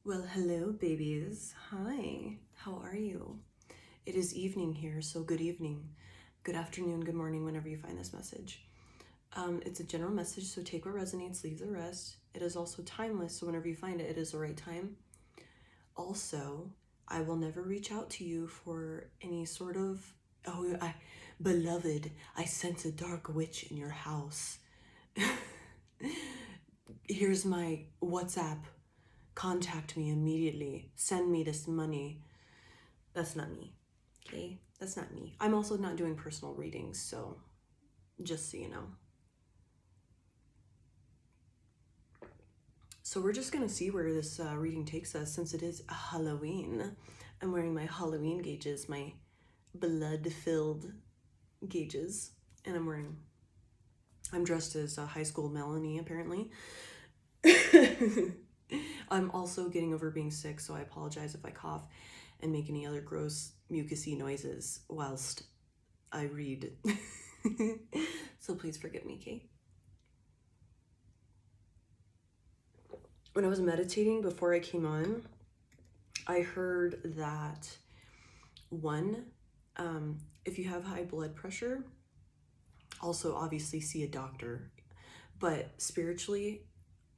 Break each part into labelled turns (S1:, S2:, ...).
S1: Well, hello, babies. Hi, how are you? It is evening here, so good evening, good afternoon, good morning, whenever you find this message. It's a general message, so take what resonates, leave the rest. It is also timeless, so whenever you find it, it is the right time. Also, I will never reach out to you for any sort of, beloved, I sense a dark witch in your house. Here's my WhatsApp. Contact me immediately. Send me this money. That's not me. Okay? That's not me. I'm also not doing personal readings, so just so you know. So we're just gonna see where this reading takes us since it is Halloween. I'm wearing my Halloween gauges, my blood-filled gauges, and I'm dressed as high school Melanie, apparently. I'm also getting over being sick, so I apologize if I cough and make any other gross mucusy noises whilst I read. So please forgive me, Kate. When I was meditating before I came on, I heard that one, if you have high blood pressure, also obviously see a doctor. But spiritually,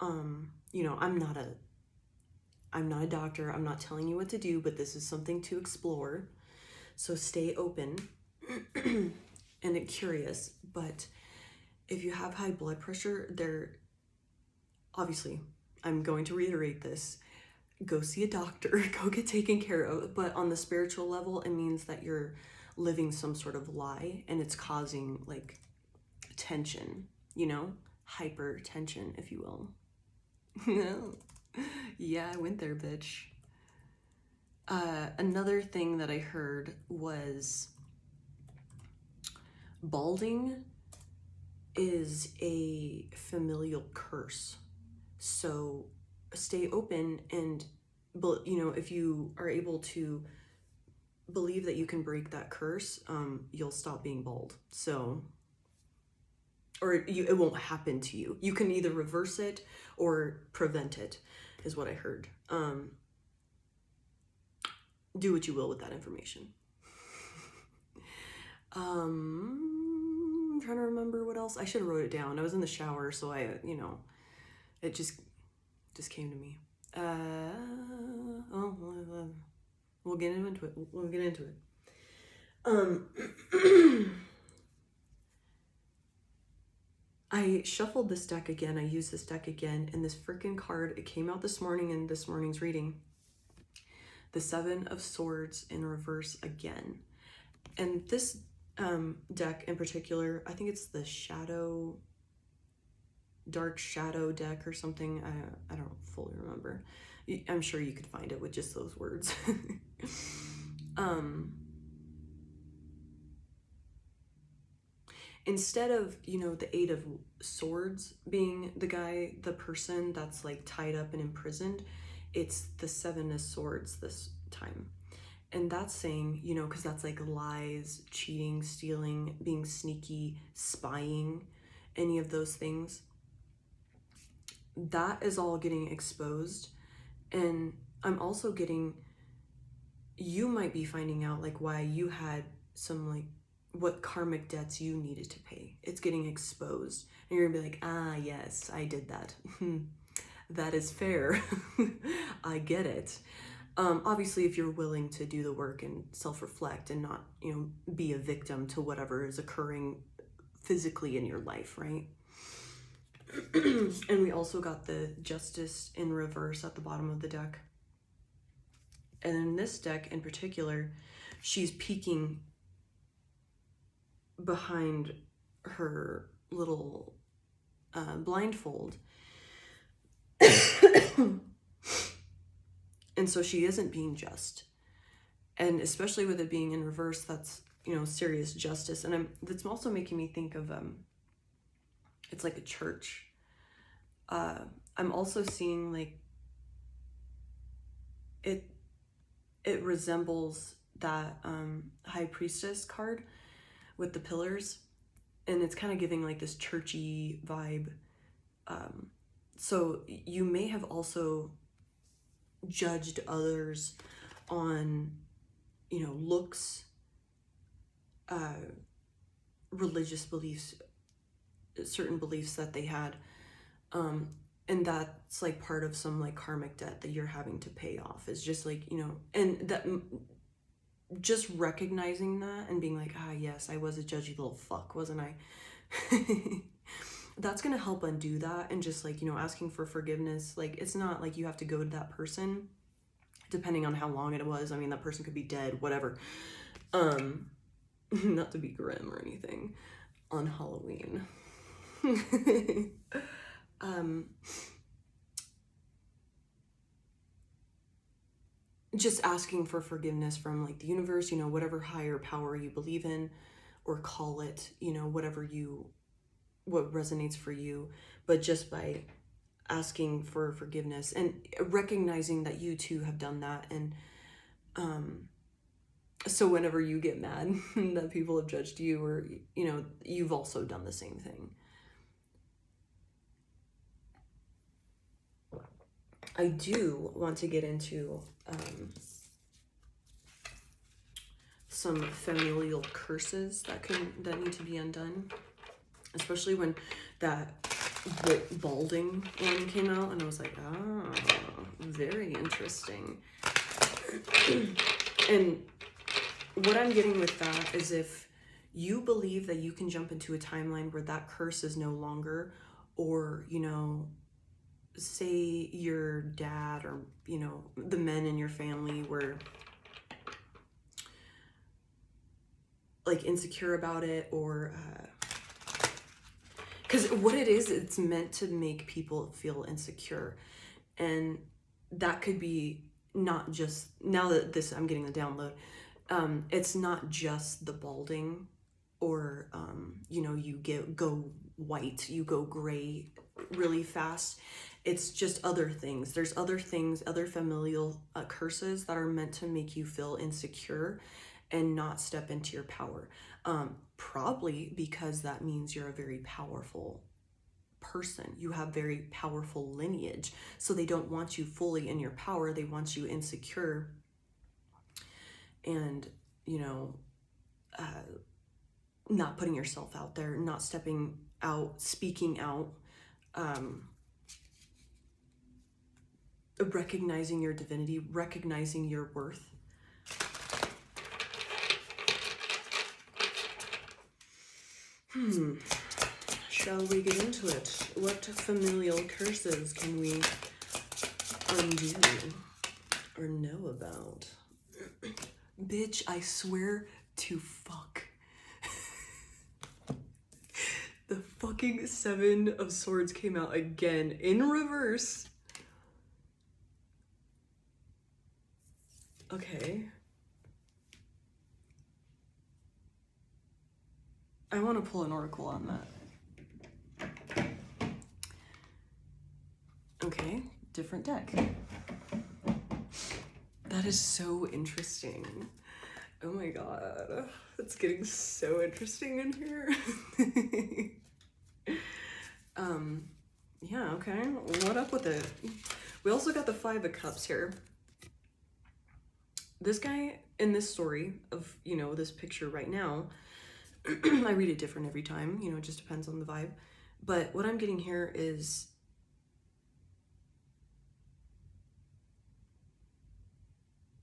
S1: I'm not a doctor. I'm not telling you what to do, but this is something to explore. So stay open and curious. But if you have high blood pressure, obviously, I'm going to reiterate this. Go see a doctor, go get taken care of. But on the spiritual level, it means that you're living some sort of lie and it's causing like tension, hypertension, if you will. Yeah, I went there, bitch. Another thing that I heard was balding is a familial curse. So stay open and, if you are able to believe that you can break that curse, you'll stop being bald. So, it won't happen to you. You can either reverse it or prevent it, is what I heard. Do what you will with that information. I'm trying to remember what else. I should have wrote it down. I was in the shower, so it just came to me. We'll get into it. We'll get into it. I shuffled this deck again. I used this deck again, and this freaking card, it came out this morning in this morning's reading. The Seven of Swords in reverse again. And this deck in particular, I think it's the Dark Shadow deck or something. I don't fully remember. I'm sure you could find it with just those words. Instead of, the Eight of Swords being the person that's like tied up and imprisoned, it's the Seven of Swords this time. And that's saying, because that's like lies, cheating, stealing, being sneaky, spying, any of those things. That is all getting exposed. And I'm also you might be finding out like why you had some like what karmic debts you needed to pay. It's getting exposed. And you're gonna be like, yes, I did that. That is fair. I get it. Obviously, if you're willing to do the work and self-reflect and not, be a victim to whatever is occurring physically in your life, right? And we also got the Justice in reverse at the bottom of the deck. And in this deck in particular, she's peeking behind her little blindfold. And so she isn't being just. And especially with it being in reverse, that's, serious justice. And that's also making me think of, it's like a church. I'm also seeing like, it resembles that High Priestess card with the pillars. And it's kind of giving like this churchy vibe. So you may have also judged others on, you know, looks, religious beliefs, certain beliefs that they had. And that's like part of some like karmic debt that you're having to pay off. Is just like, you know, and that just recognizing that and being like, ah, yes, I was a judgy little fuck, wasn't I? That's gonna help undo that. And just like, you know, asking for forgiveness. Like, it's not like you have to go to that person, depending on how long it was. I mean, that person could be dead, whatever. Not to be grim or anything on Halloween. Just asking for forgiveness from like the universe, you know, whatever higher power you believe in, or call it, you know, what resonates for you. But just by asking for forgiveness and recognizing that you too have done that. And so whenever you get mad that people have judged you, or, you know, you've also done the same thing. I do want to get into some familial curses that need to be undone, especially when that balding one came out, and I was like, ah, very interesting. And what I'm getting with that is, if you believe that you can jump into a timeline where that curse is no longer, or, you know, say your dad, or, you know, the men in your family were like insecure about it, or because what it is, it's meant to make people feel insecure. And that could be not just, now that this, I'm getting the download, it's not just the balding, or you know, you go white, you go gray really fast. It's just other things. There's other things, other familial curses that are meant to make you feel insecure and not step into your power. Probably because that means you're a very powerful person. You have very powerful lineage. So they don't want you fully in your power. They want you insecure and, you know, not putting yourself out there, not stepping out, speaking out, recognizing your divinity, recognizing your worth. Shall we get into it? What familial curses can we undo or know about? Bitch, I swear to fuck. The fucking Seven of Swords came out again in reverse. Okay. I want to pull an oracle on that. Okay, different deck. That is so interesting. Oh my god. It's getting so interesting in here. Yeah, okay. What up with it? We also got the Five of Cups here. This guy in this story of, you know, this picture right now, I read it different every time, you know, it just depends on the vibe. But what I'm getting here is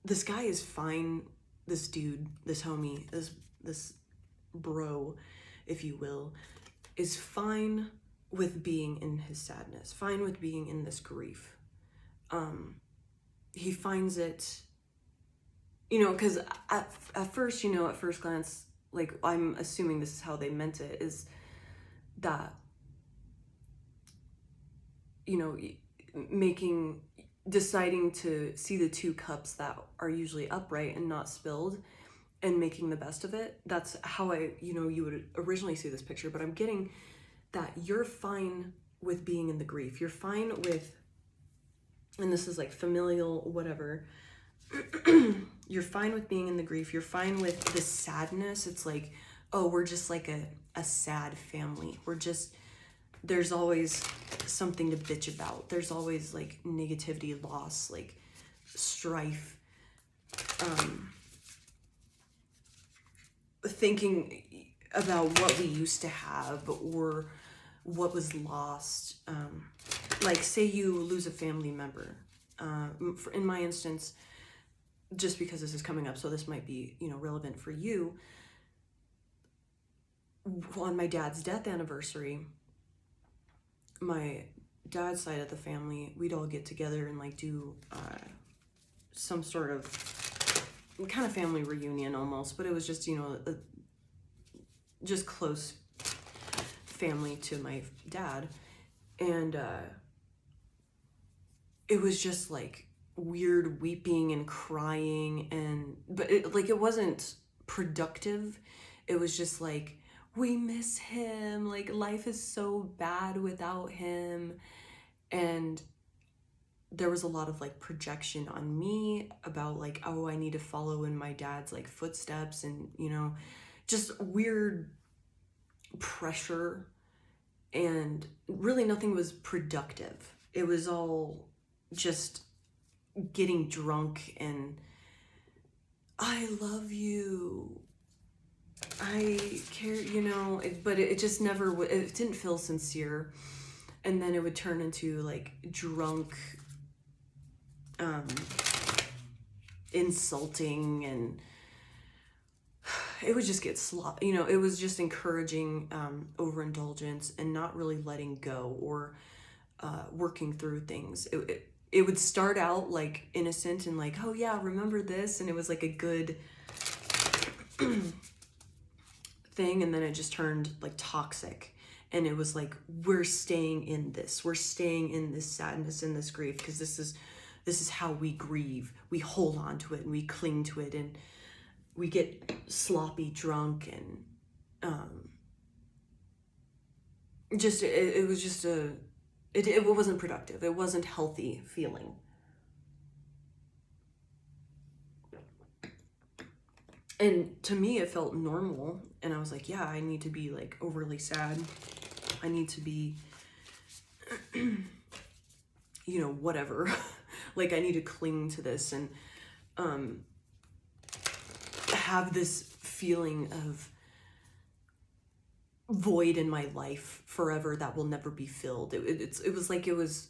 S1: this guy is fine. This dude, this homie, this bro, if you will, is fine with being in his sadness, fine with being in this grief. He finds it, you know, because at first, you know, at first glance, like, I'm assuming this is how they meant it, is that, you know, deciding to see the two cups that are usually upright and not spilled, and making the best of it. That's how you would originally see this picture. But I'm getting that you're fine with being in the grief. You're fine with, and this is like familial, whatever. You're fine with being in the grief. You're fine with the sadness. It's like, oh, we're just like a sad family. There's always something to bitch about. There's always like negativity, loss, like strife, thinking about what we used to have or what was lost. Like, say you lose a family member. In my instance, just because this is coming up, so this might be, relevant for you. On my dad's death anniversary, my dad's side of the family, we'd all get together and like do some sort of kind of family reunion almost, but it was just, just close family to my dad. And it was just like weird weeping and crying, but it wasn't productive. It was just like, we miss him, like life is so bad without him. And there was a lot of like projection on me about like, oh, I need to follow in my dad's like footsteps, and just weird pressure, and really nothing was productive. It was all just getting drunk and, I love you, I care, but it just never, it didn't feel sincere. And then it would turn into like drunk, insulting, and it would just get it was just encouraging overindulgence and not really letting go or working through things. It would start out like innocent and like, oh yeah, remember this, and it was like a good thing, and then it just turned like toxic, and it was like, we're staying in this sadness and this grief because this is how we grieve. We hold on to it and we cling to it, and we get sloppy drunk, and it was just it wasn't productive. It wasn't healthy feeling. And to me, it felt normal. And I was like, yeah, I need to be like overly sad. I need to be, whatever. Like, I need to cling to this and have this feeling of void in my life forever that will never be filled. It was like it was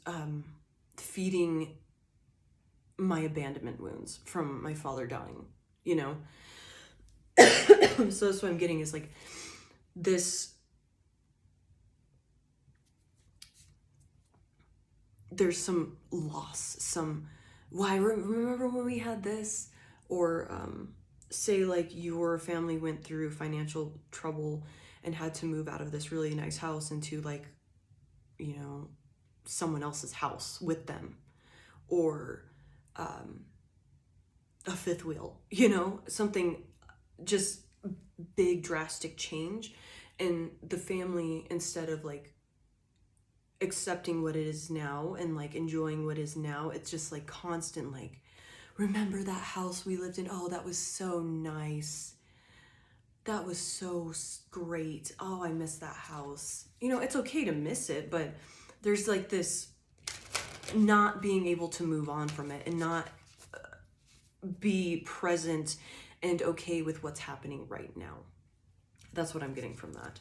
S1: feeding my abandonment wounds from my father dying, So that's what I'm getting is like this, there's some loss, why remember when we had this, or say like your family went through financial trouble and had to move out of this really nice house into like, someone else's house with them, or a fifth wheel, something just big drastic change, and the family, instead of like accepting what it is now and like enjoying what is now, it's just like constant like, remember that house we lived in? Oh, that was so nice. That was so great. Oh, I miss that house. It's okay to miss it, but there's like this not being able to move on from it and not be present and okay with what's happening right now. That's what I'm getting from that.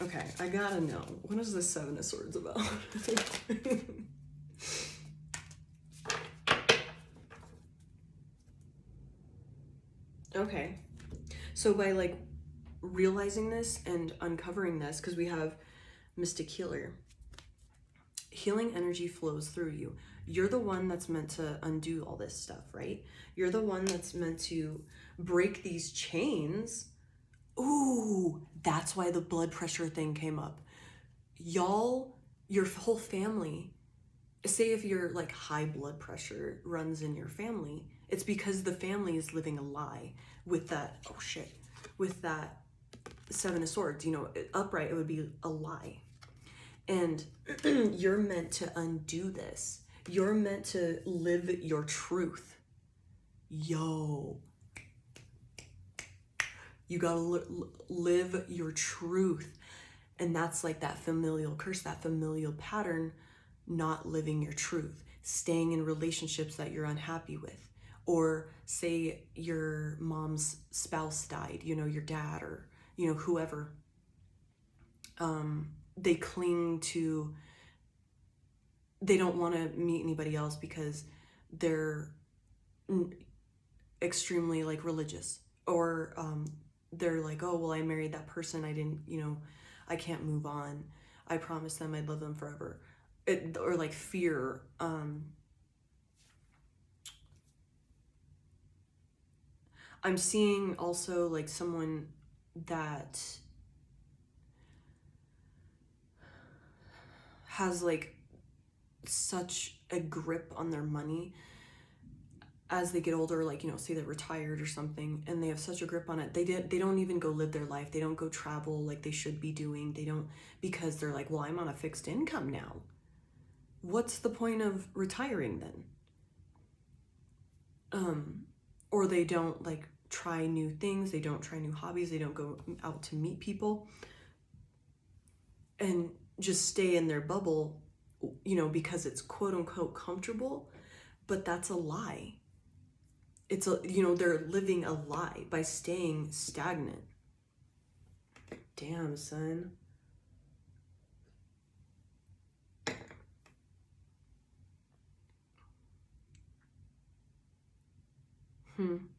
S1: Okay, I gotta know, what is the Seven of Swords about? Okay, so by like realizing this and uncovering this, because we have Mystic Healer, healing energy flows through you. You're the one that's meant to undo all this stuff, right? You're the one that's meant to break these chains. Ooh, that's why the blood pressure thing came up. Y'all, your whole family, say if your like high blood pressure runs in your family, it's because the family is living a lie with that, with that Seven of Swords. Upright, it would be a lie. And you're meant to undo this. You're meant to live your truth. Yo. You gotta live your truth. And that's like that familial curse, that familial pattern not living your truth, staying in relationships that you're unhappy with, or say your mom's spouse died, you know, your dad or, you know, whoever. They cling to, they don't want to meet anybody else because they're extremely like religious, or they're like, oh, well, I married that person, I didn't, you know, I can't move on, I promised them I'd love them forever. Or like fear. I'm seeing also like someone that has like such a grip on their money as they get older, like, you know, say they're retired or something, and they have such a grip on it, they don't even go live their life, they don't go travel like they should be doing, they don't, because they're like, well, I'm on a fixed income now. What's the point of retiring then? Or they don't like try new things, they don't try new hobbies, they don't go out to meet people, and just stay in their bubble, you know, because it's quote unquote comfortable, but that's a lie. It's a, you know, they're living a lie by staying stagnant. Damn, son. And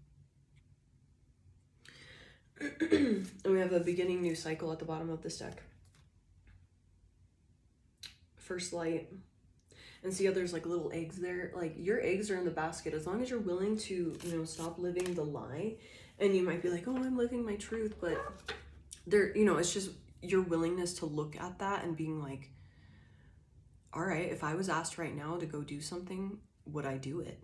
S1: we have a beginning new cycle at the bottom of this deck. First light. And see how there's like little eggs there? Like your eggs are in the basket. As long as you're willing to, you know, stop living the lie. And you might be like, oh, I'm living my truth. But there, you know, it's just your willingness to look at that and being like, all right, if I was asked right now to go do something, would I do it?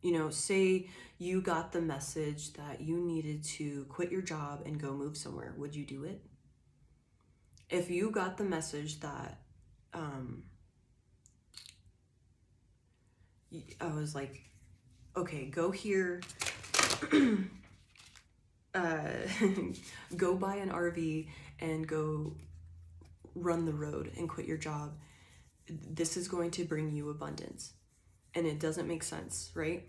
S1: You know, say you got the message that you needed to quit your job and go move somewhere. Would you do it? If you got the message that, I was like, okay, go here, go buy an RV and go run the road and quit your job. This is going to bring you abundance. And it doesn't make sense, right?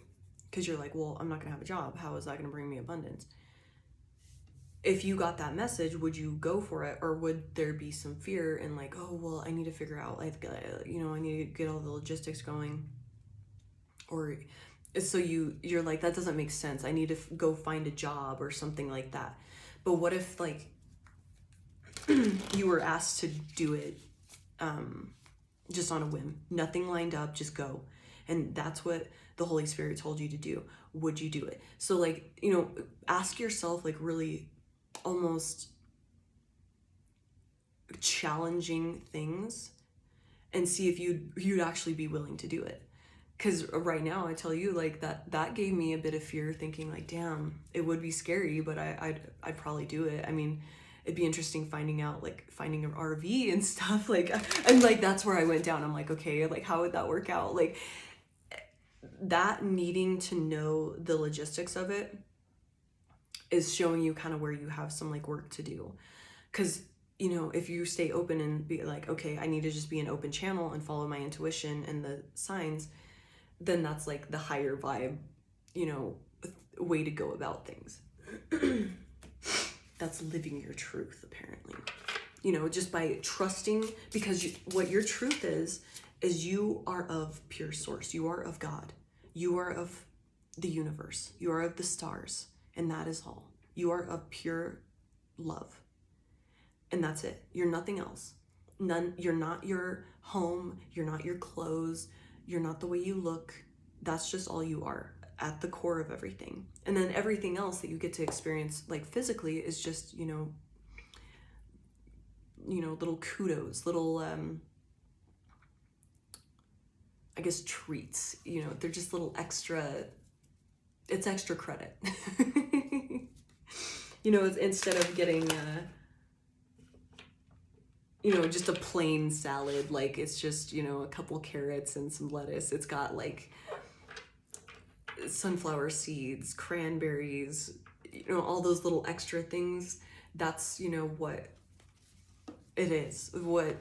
S1: Because you're like, well, I'm not gonna have a job. How is that gonna bring me abundance? If you got that message, would you go for it? Or would there be some fear and like, oh, well, I need to figure out, like, you know, I need to get all the logistics going. Or so you're like, that doesn't make sense. I need to go find a job or something like that. But what if like you were asked to do it just on a whim, nothing lined up, just go. And that's what the Holy Spirit told you to do. Would you do it? So like, you know, ask yourself like really almost challenging things and see if you'd actually be willing to do it. Because right now I tell you, like, that gave me a bit of fear, thinking like, damn, it would be scary, but I'd probably do it. I mean, it'd be interesting finding out, like, finding an RV and stuff, like, and like that's where I went down. I'm like, okay, like, how would that work out? Like, that needing to know the logistics of it is showing you kind of where you have some like work to do. Because, you know, if you stay open and be like, okay, I need to just be an open channel and follow my intuition and the signs, then that's like the higher vibe, you know, way to go about things. That's living your truth, apparently. You know, just by trusting, because what your truth is you are of pure source. You are of God. You are of the universe. You are of the stars. And that is all. You are of pure love. And that's it. You're nothing else. You're not your home. You're not your clothes. You're not the way you look. That's just all you are at the core of everything. And then everything else that you get to experience, like physically, is just, you know, little kudos, little, I guess, treats. You know, they're just little extra, it's extra credit. You know, instead of getting, you know, just a plain salad, like it's just, you know, a couple carrots and some lettuce. It's got like sunflower seeds, cranberries, you know, all those little extra things. That's, you know, what it is, what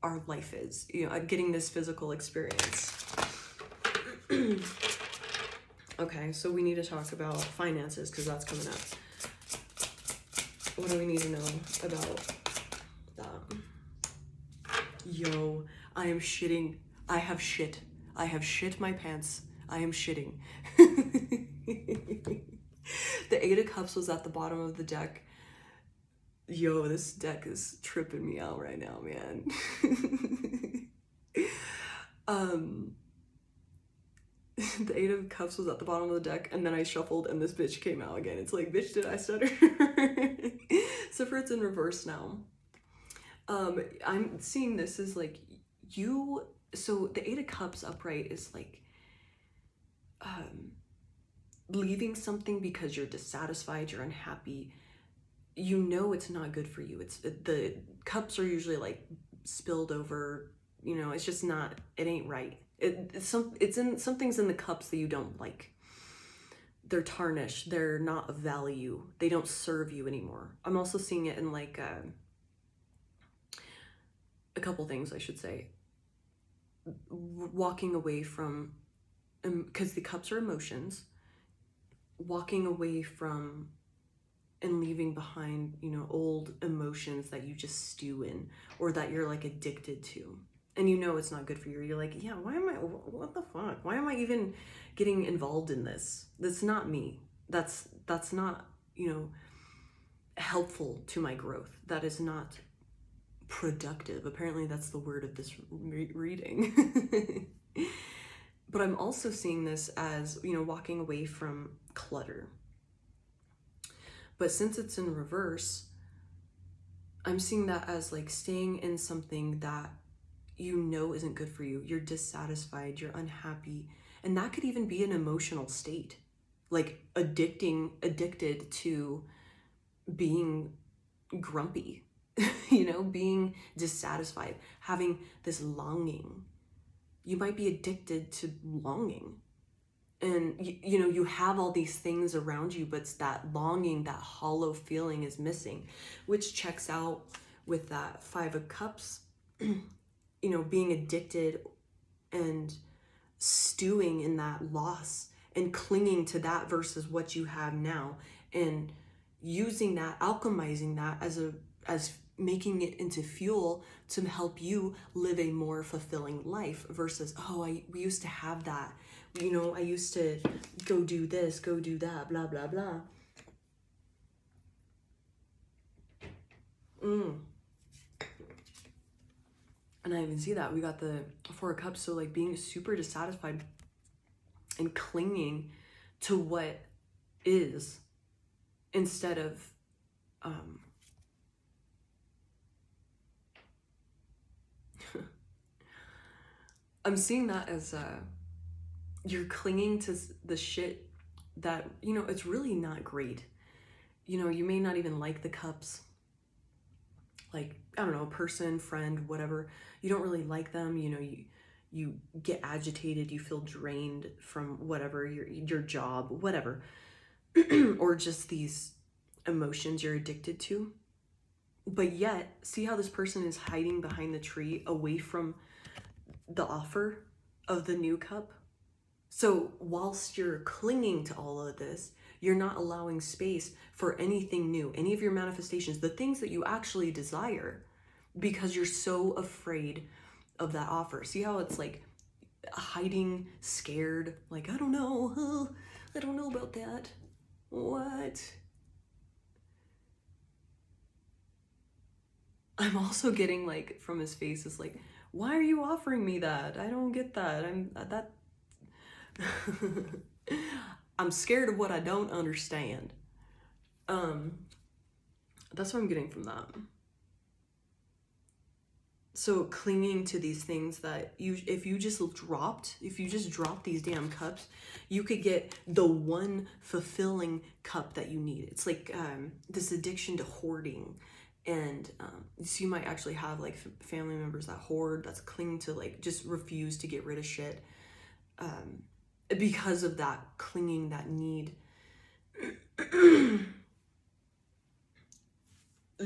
S1: our life is, you know, getting this physical experience. Okay, so we need to talk about finances because that's coming up. What do we need to know about that? Yo, I am shitting. I have shit. I have shit my pants. I am shitting. The Eight of Cups was at the bottom of the deck. Yo, this deck is tripping me out right now, man. The Eight of Cups was at the bottom of the deck, and then I shuffled, and this bitch came out again. It's like, bitch, did I stutter? So for it's in reverse now. I'm seeing this as like you. So the Eight of Cups upright is like leaving something because you're dissatisfied, you're unhappy. You know it's not good for you. It's the cups are usually like spilled over. You know, it's just not. It ain't right. Something's in the cups that you don't like. They're tarnished. They're not of value. They don't serve you anymore. I'm also seeing it in like a couple things, I should say. Walking away from, because the cups are emotions. Walking away from and leaving behind, you know, old emotions that you just stew in or that you're like addicted to. And you know it's not good for you. You're like, yeah, what the fuck? Why am I even getting involved in this? That's not me. That's not, you know, helpful to my growth. That is not productive. Apparently that's the word of this reading. But I'm also seeing this as, you know, walking away from clutter. But since it's in reverse, I'm seeing that as like staying in something that you know isn't good for you. You're dissatisfied, you're unhappy. And that could even be an emotional state. Like addicted to being grumpy, you know, being dissatisfied, having this longing. You might be addicted to longing. And you know, you have all these things around you, but it's that longing, that hollow feeling is missing, which checks out with that Five of Cups, you know, being addicted and stewing in that loss and clinging to that versus what you have now, and using that, alchemizing that as making it into fuel to help you live a more fulfilling life versus, we used to have that. You know, I used to go do this, go do that, blah, blah, blah. And I even see that. We got the Four of Cups, so like being super dissatisfied and clinging to what is instead of I'm seeing that as you're clinging to the shit that, you know, it's really not great. You know, you may not even like the cups. Like, I don't know, person, friend, whatever. You don't really like them. You know, you get agitated. You feel drained from whatever, your job, whatever. Or just these emotions you're addicted to. But yet, see how this person is hiding behind the tree away from the offer of the new cup? So whilst you're clinging to all of this, you're not allowing space for anything new, any of your manifestations, the things that you actually desire, because you're so afraid of that offer. See how it's like hiding, scared, like, I don't know about that. What? I'm also getting like from his face is like, why are you offering me that? I don't get that. I'm scared of what I don't understand. That's what I'm getting from that. So clinging to these things that if you just dropped these damn cups, you could get the one fulfilling cup that you need. It's like this addiction to hoarding. And so you might actually have like family members that hoard, that's clinging to, like, just refuse to get rid of shit because of that clinging, that need.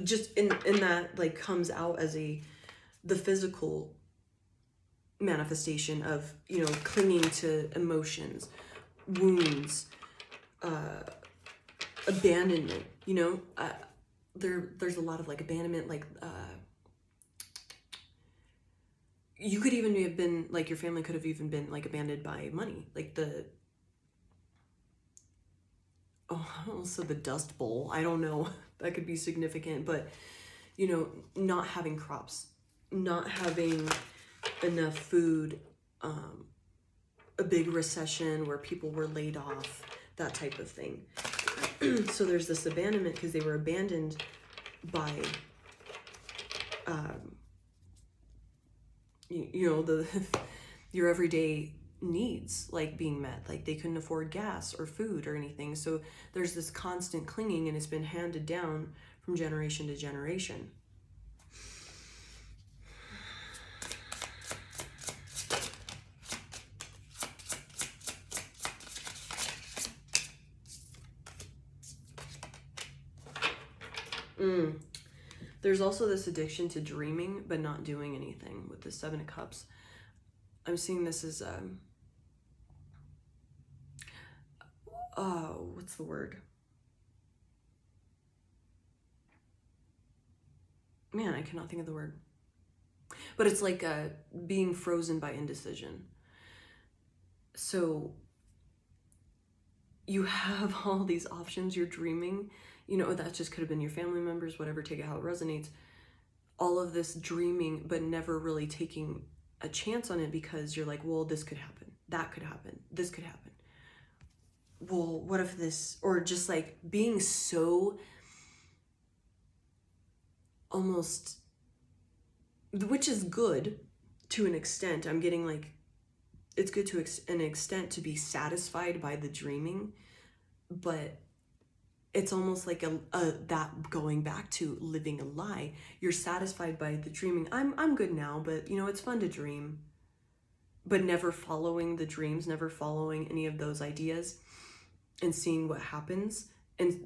S1: Just in that, like, comes out as a the physical manifestation of, clinging to emotions, wounds, abandonment, there's a lot of like abandonment, like you could even have been like, your family could have even been like abandoned by money, like also the Dust Bowl. I don't know, that could be significant, but not having crops, not having enough food, a big recession where people were laid off, that type of thing. So there's this abandonment because they were abandoned by the your everyday needs, like being met, like they couldn't afford gas or food or anything. So there's this constant clinging, and it's been handed down from generation to generation. There's also this addiction to dreaming but not doing anything with the Seven of Cups. I'm seeing this as what's the word? Man, I cannot think of the word. But it's like being frozen by indecision. So you have all these options, you're dreaming, that just could have been your family members, whatever, take it how it resonates. All of this dreaming, but never really taking a chance on it, because you're like, well, this could happen, that could happen, this could happen. Well, what if this, or just like being so almost, which is good to an extent. I'm getting like, it's good to an extent to be satisfied by the dreaming, but it's almost like that going back to living a lie. You're satisfied by the dreaming. I'm good now, but it's fun to dream. But never following the dreams, never following any of those ideas and seeing what happens.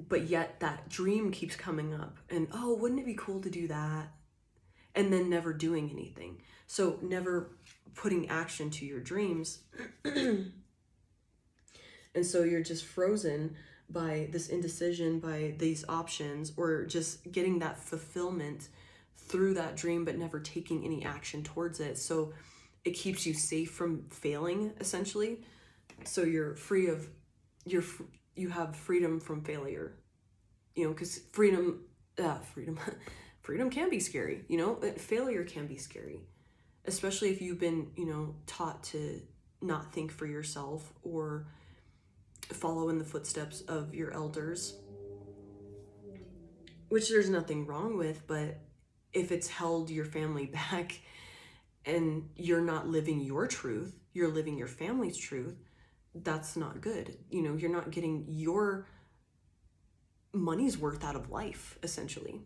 S1: But yet that dream keeps coming up, and oh, wouldn't it be cool to do that? And then never doing anything. So never putting action to your dreams. And so you're just frozen by this indecision, by these options, or just getting that fulfillment through that dream, but never taking any action towards it. So it keeps you safe from failing, essentially. So you're free of, you have freedom from failure, because freedom can be scary, failure can be scary, especially if you've been, taught to not think for yourself or follow in the footsteps of your elders, which there's nothing wrong with. But if it's held your family back and you're not living your truth, you're living your family's truth, that's not good. You're not getting your money's worth out of life, essentially.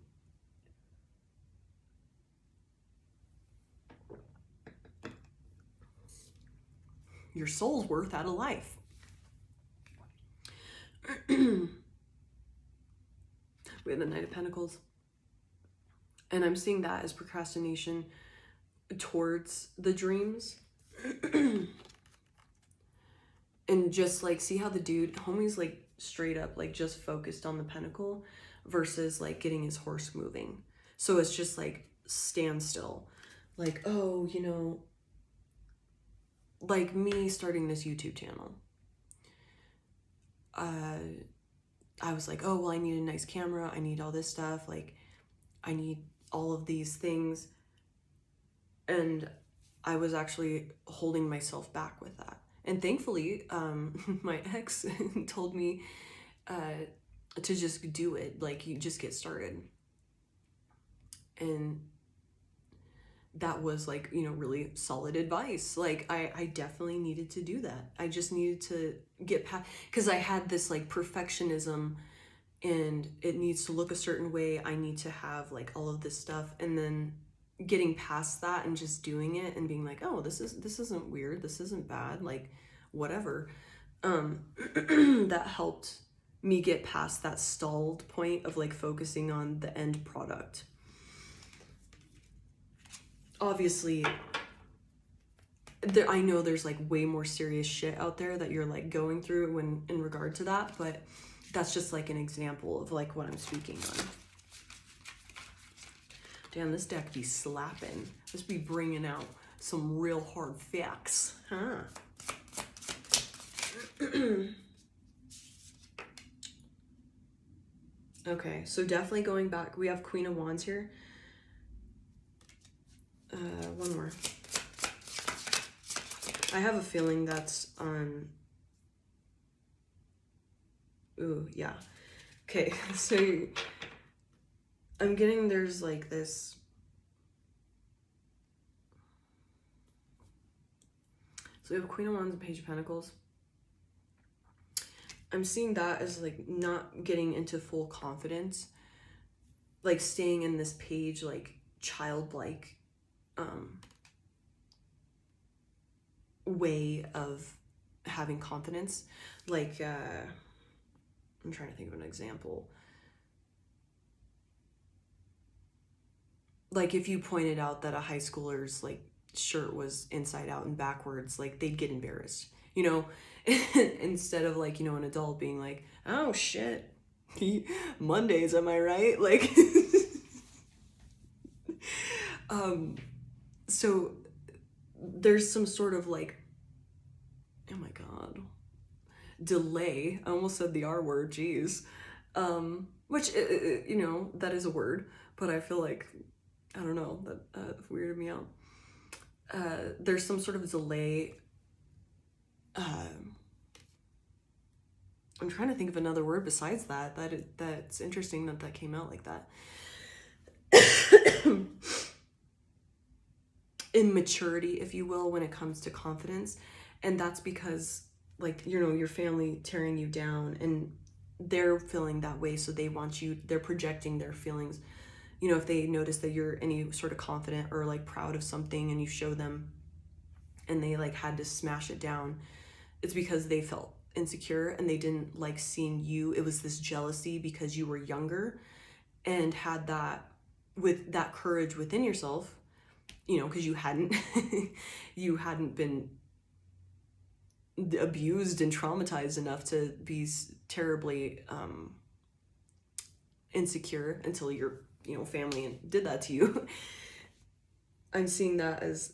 S1: Your soul's worth out of life. We have the Knight of Pentacles, and I'm seeing that as procrastination towards the dreams. And just like, see how the homie's like straight up like just focused on the pentacle versus like getting his horse moving. So it's just like standstill, like, oh, like me starting this YouTube channel. I was like, oh, well, I need a nice camera. I need all this stuff. Like, I need all of these things. And I was actually holding myself back with that. And thankfully, my ex told me to just do it. Like, you just get started. And that was like, really solid advice. Like, I definitely needed to do that. I just needed to get past, because I had this like perfectionism, and it needs to look a certain way. I need to have like all of this stuff, and then getting past that and just doing it and being like, oh, this isn't weird. This isn't bad. Like, whatever. That helped me get past that stalled point of like focusing on the end product. obviously, I know there's like way more serious shit out there that you're like going through when in regard to that, but that's just like an example of like what I'm speaking on. Damn, this deck be slapping. This be bringing out some real hard facts, huh? Okay, so definitely going back, we have Queen of Wands here. One more. I have a feeling that's on... Ooh, yeah. Okay, so I'm getting there's like this... So we have Queen of Wands and Page of Pentacles. I'm seeing that as like not getting into full confidence, like staying in this page like childlike way of having confidence. Like I'm trying to think of an example. Like if you pointed out that a high schooler's like shirt was inside out and backwards, like they'd get embarrassed, you know. Instead of like, you know, an adult being like, oh shit, Mondays, am I right? Like so there's some sort of like, oh my god, delay. I almost said the R word, geez. Which you know, that is a word, but I feel like, I don't know, that weirded me out. There's some sort of delay. I'm trying to think of another word besides that. That's interesting that came out like that. Immaturity, if you will, when it comes to confidence. And that's because, like, you know, your family tearing you down and they're feeling that way, so they want you, they're projecting their feelings. You know, if they notice that you're any sort of confident or like proud of something and you show them and they like had to smash it down, it's because they felt insecure and they didn't like seeing you. It was this jealousy because you were younger and had that, with that courage within yourself, you know, because you hadn't you hadn't been abused and traumatized enough to be terribly insecure until your, you know, family did that to you. I'm seeing that as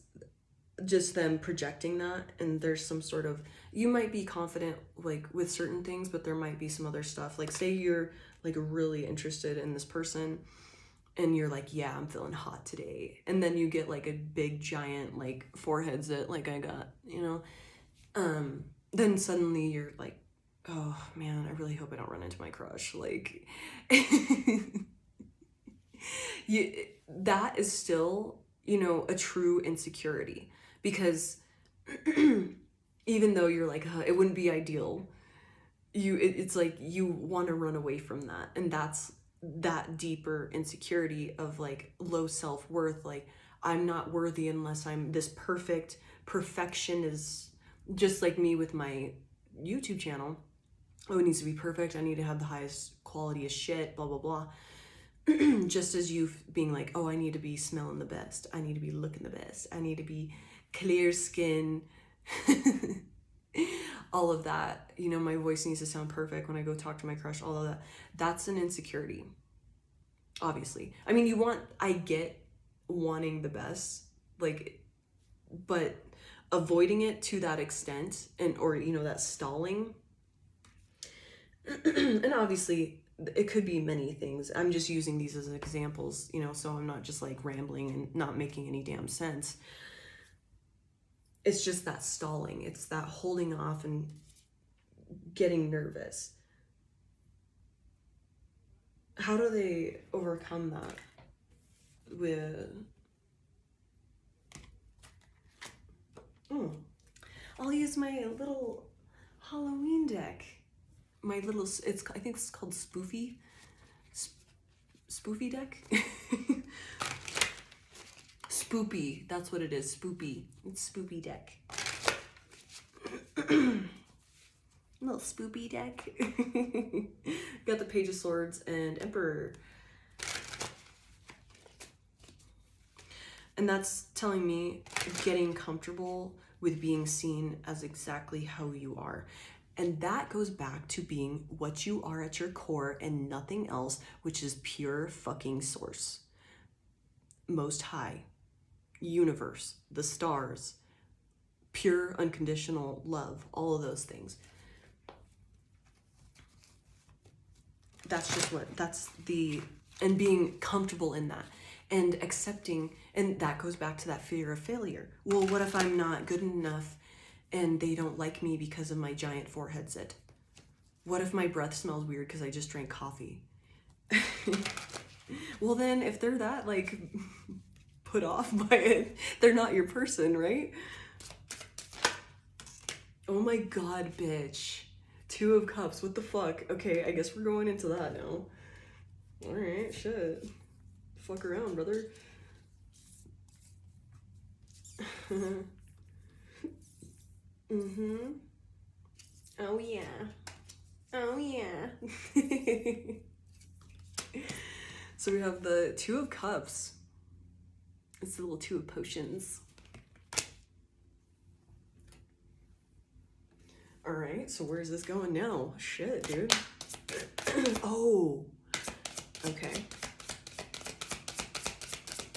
S1: just them projecting that, and there's some sort of, you might be confident like with certain things, but there might be some other stuff. Like say you're like really interested in this person and you're like, yeah, I'm feeling hot today, and then you get like a big giant like foreheads that like I got, you know, then suddenly you're like, oh man, I really hope I don't run into my crush. Like that is still, you know, a true insecurity, because even though you're like, it wouldn't be ideal, it's like you want to run away from that. And that's that deeper insecurity of like low self-worth. Like, I'm not worthy unless I'm this perfect. Perfection is just like me with my YouTube channel. Oh, it needs to be perfect. I need to have the highest quality of shit, blah, blah, blah. Just as you being like, oh, I need to be smelling the best. I need to be looking the best. I need to be clear skin. All of that, you know, my voice needs to sound perfect when I go talk to my crush, all of that. That's an insecurity, obviously. I mean, I get wanting the best, like, but avoiding it to that extent, and, or, you know, that stalling. And obviously it could be many things. I'm just using these as examples, you know, so I'm not just like rambling and not making any damn sense. It's just that stalling. It's that holding off and getting nervous. How do they overcome that? I'll use my little Halloween deck. My little, I think it's called Spoofy. Spoofy deck? Spoopy, that's what it is, Spoopy. It's Spoopy deck. Little Spoopy deck. Got the Page of Swords and Emperor. And And that's telling me getting comfortable with being seen as exactly how you are. And that goes back to being what you are at your core and nothing else, which is pure fucking source. Most high, universe, the stars, pure unconditional love, all of those things. That's just and being comfortable in that and accepting, and that goes back to that fear of failure. Well, what if I'm not good enough and they don't like me because of my giant forehead zit? What if my breath smells weird because I just drank coffee? Well, then if they're that like put off by it, they're not your person, right? Oh my God, bitch. 2 of Cups, what the fuck? Okay, I guess we're going into that now. Alright, shit. Fuck around, brother. Mm-hmm. Oh yeah. Oh yeah. So we have the 2 of Cups. It's the little 2 of Potions. Alright, so where's this going now? Shit, dude. Oh. Okay.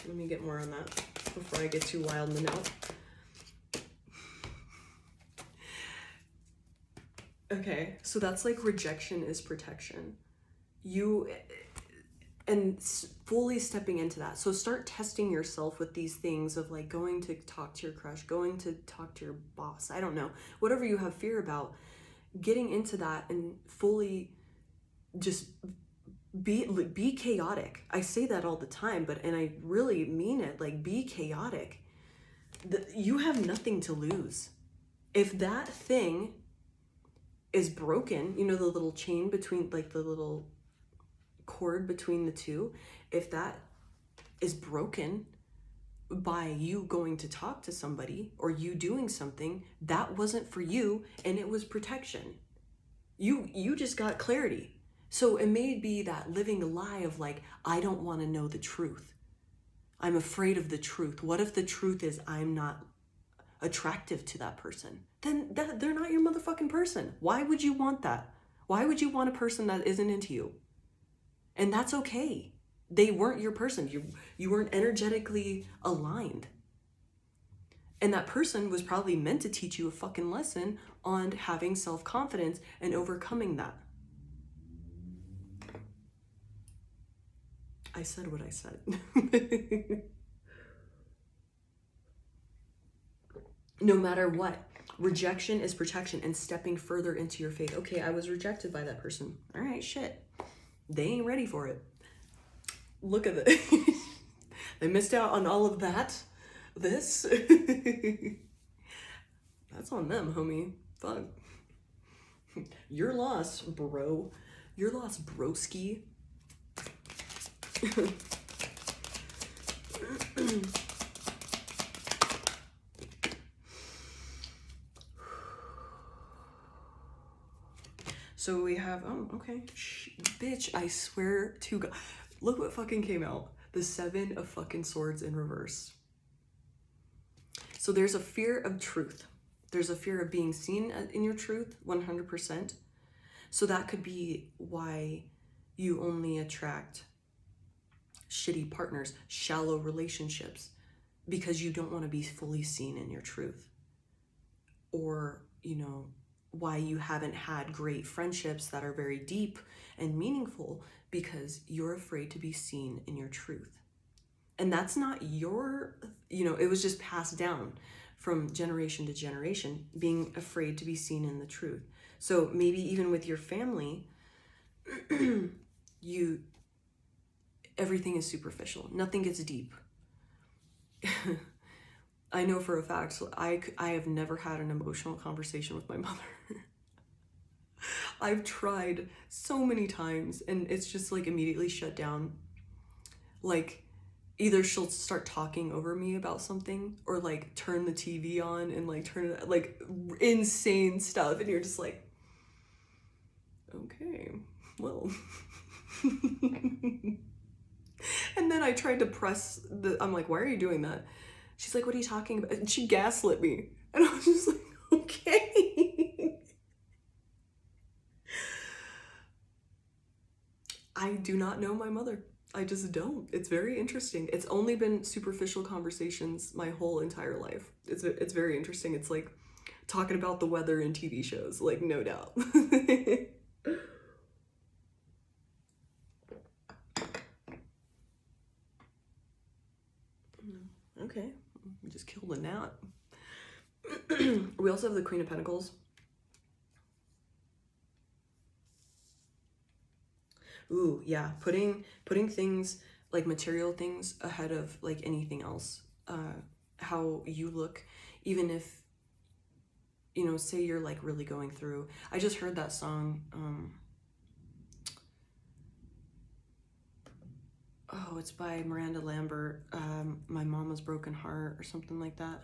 S1: Let me get more on that before I get too wild and out. Okay, so that's like rejection is protection. And fully stepping into that. So start testing yourself with these things of like going to talk to your crush, going to talk to your boss, I don't know, whatever you have fear about, getting into that and fully just be chaotic. I say that all the time, and I really mean it. Like, be chaotic. You have nothing to lose. If that thing is broken, you know, the little chain between, like the little cord between the two, if that is broken by you going to talk to somebody or you doing something, that wasn't for you, and it was protection. You just got clarity. So it may be that living lie of like, I don't want to know the truth. I'm afraid of the truth. What if the truth is I'm not attractive to that person? Then they're not your motherfucking person. Why would you want that? Why would you want a person that isn't into you? And that's okay. They weren't your person. You weren't energetically aligned. And that person was probably meant to teach you a fucking lesson on having self-confidence and overcoming that. I said what I said. No matter what, rejection is protection and stepping further into your faith. Okay, I was rejected by that person. All right, shit. They ain't ready for it. Look at it. They missed out on all of that. This. That's on them, homie. Fuck. Your loss, bro. Your loss, broski. So we have, oh, okay. Bitch, I swear to God. Look what fucking came out. The 7 of fucking Swords in reverse. So there's a fear of truth. There's a fear of being seen in your truth, 100%. So that could be why you only attract shitty partners, shallow relationships, because you don't want to be fully seen in your truth. Or, you know, why you haven't had great friendships that are very deep and meaningful, because you're afraid to be seen in your truth. And that's not your, you know, it was just passed down from generation to generation, being afraid to be seen in the truth. So maybe even with your family, everything is superficial. Nothing gets deep. I know for a fact, I have never had an emotional conversation with my mother. I've tried so many times and it's just like immediately shut down. Like, either she'll start talking over me about something or like turn the TV on and like turn it, like insane stuff. And you're just like, okay, well. And then I tried to press I'm like, why are you doing that? She's like, what are you talking about? And she gaslit me. And I was just like, okay. I do not know my mother. I just don't. It's very interesting. It's only been superficial conversations my whole entire life. It's very interesting. It's like talking about the weather in TV shows, like no doubt. Okay, we just killed a gnat. We also have the Queen of Pentacles. Ooh, yeah, putting things like material things ahead of like anything else. How you look, even if say you're like really going through. I just heard that song. Oh, it's by Miranda Lambert. My Mama's Broken Heart or something like that.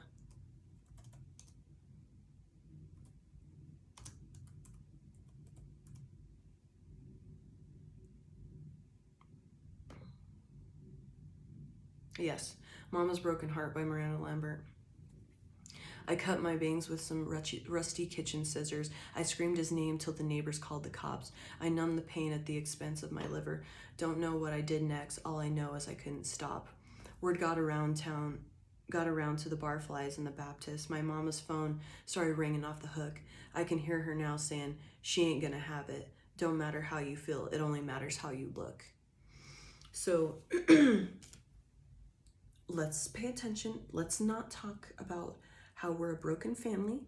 S1: Yes, Mama's Broken Heart by Miranda Lambert. I cut my bangs with some rusty kitchen scissors. I screamed his name till the neighbors called the cops. I numbed the pain at the expense of my liver. Don't know what I did next. All I know is I couldn't stop. Word got around to the barflies and the Baptist. My mama's phone started ringing off the hook. I can hear her now saying, she ain't gonna have it. Don't matter how you feel. It only matters how you look. So let's pay attention. Let's not talk about how we're a broken family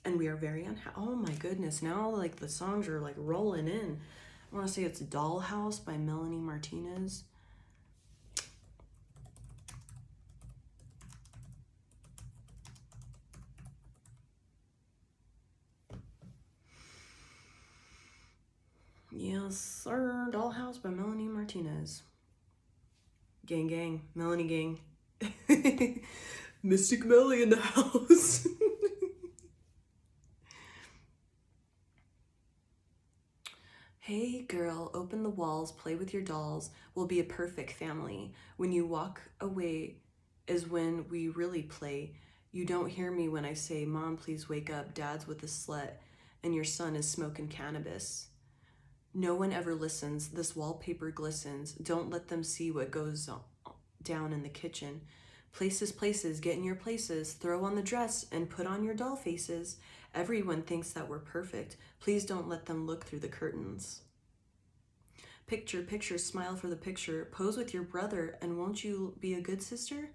S1: and we are very unhappy. Oh my goodness, now like the songs are like rolling in. I want to say it's Dollhouse by Melanie Martinez. Yes, sir. Dollhouse by Melanie Martinez. Gang, gang. Melanie gang. Mystic Melly in the house. Hey girl, open the walls, play with your dolls. We'll be a perfect family. When you walk away is when we really play. You don't hear me when I say, Mom, please wake up. Dad's with a slut and your son is smoking cannabis. No one ever listens. This wallpaper glistens. Don't let them see what goes down in the kitchen. Places, places, get in your places. Throw on the dress and put on your doll faces. Everyone thinks that we're perfect. Please don't let them look through the curtains. Picture, picture, smile for the picture. Pose with your brother, and won't you be a good sister?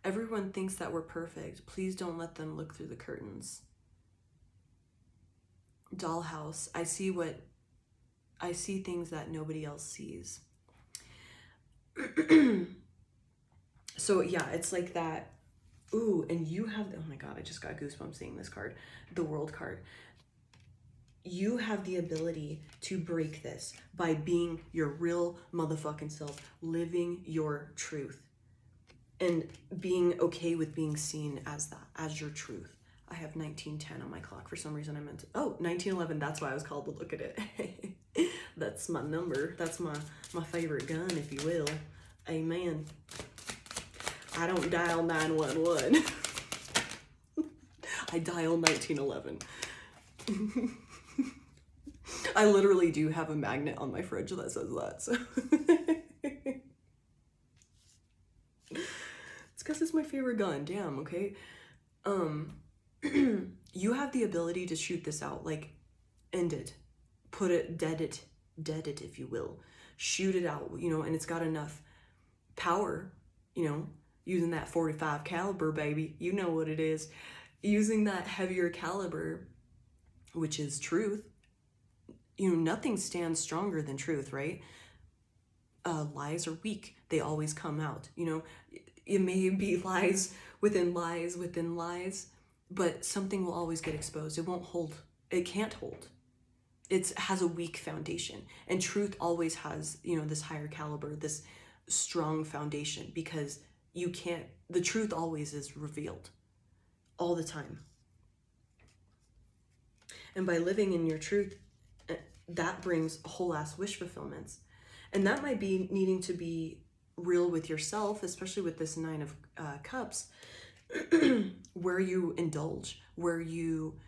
S1: Everyone thinks that we're perfect. Please don't let them look through the curtains. Dollhouse, I see things that nobody else sees. So yeah, it's like that. Ooh, and you have, oh my God, I just got goosebumps seeing this card, the World card. You have the ability to break this by being your real motherfucking self, living your truth, and being okay with being seen as that, as your truth. I have 1910 on my clock. For some reason I meant to, 1911, that's why I was called to look at it. That's my number. That's my favorite gun, if you will. Amen. I don't dial 911. I dial 1911. I literally do have a magnet on my fridge that says that, so. It's because it's my favorite gun, damn, okay? You have the ability to shoot this out, like, end it. Put it, dead it, if you will. Shoot it out, and it's got enough power, using that 45 caliber, baby. You know what it is. Using that heavier caliber, which is truth. Nothing stands stronger than truth, right? Lies are weak. They always come out. It may be lies within lies within lies, but something will always get exposed. It won't hold. It can't hold. It has a weak foundation. And truth always has, this higher caliber, this strong foundation, because the truth always is revealed all the time. And by living in your truth, that brings whole ass wish fulfillments. And that might be needing to be real with yourself, especially with this Nine of Cups, where you indulge, where you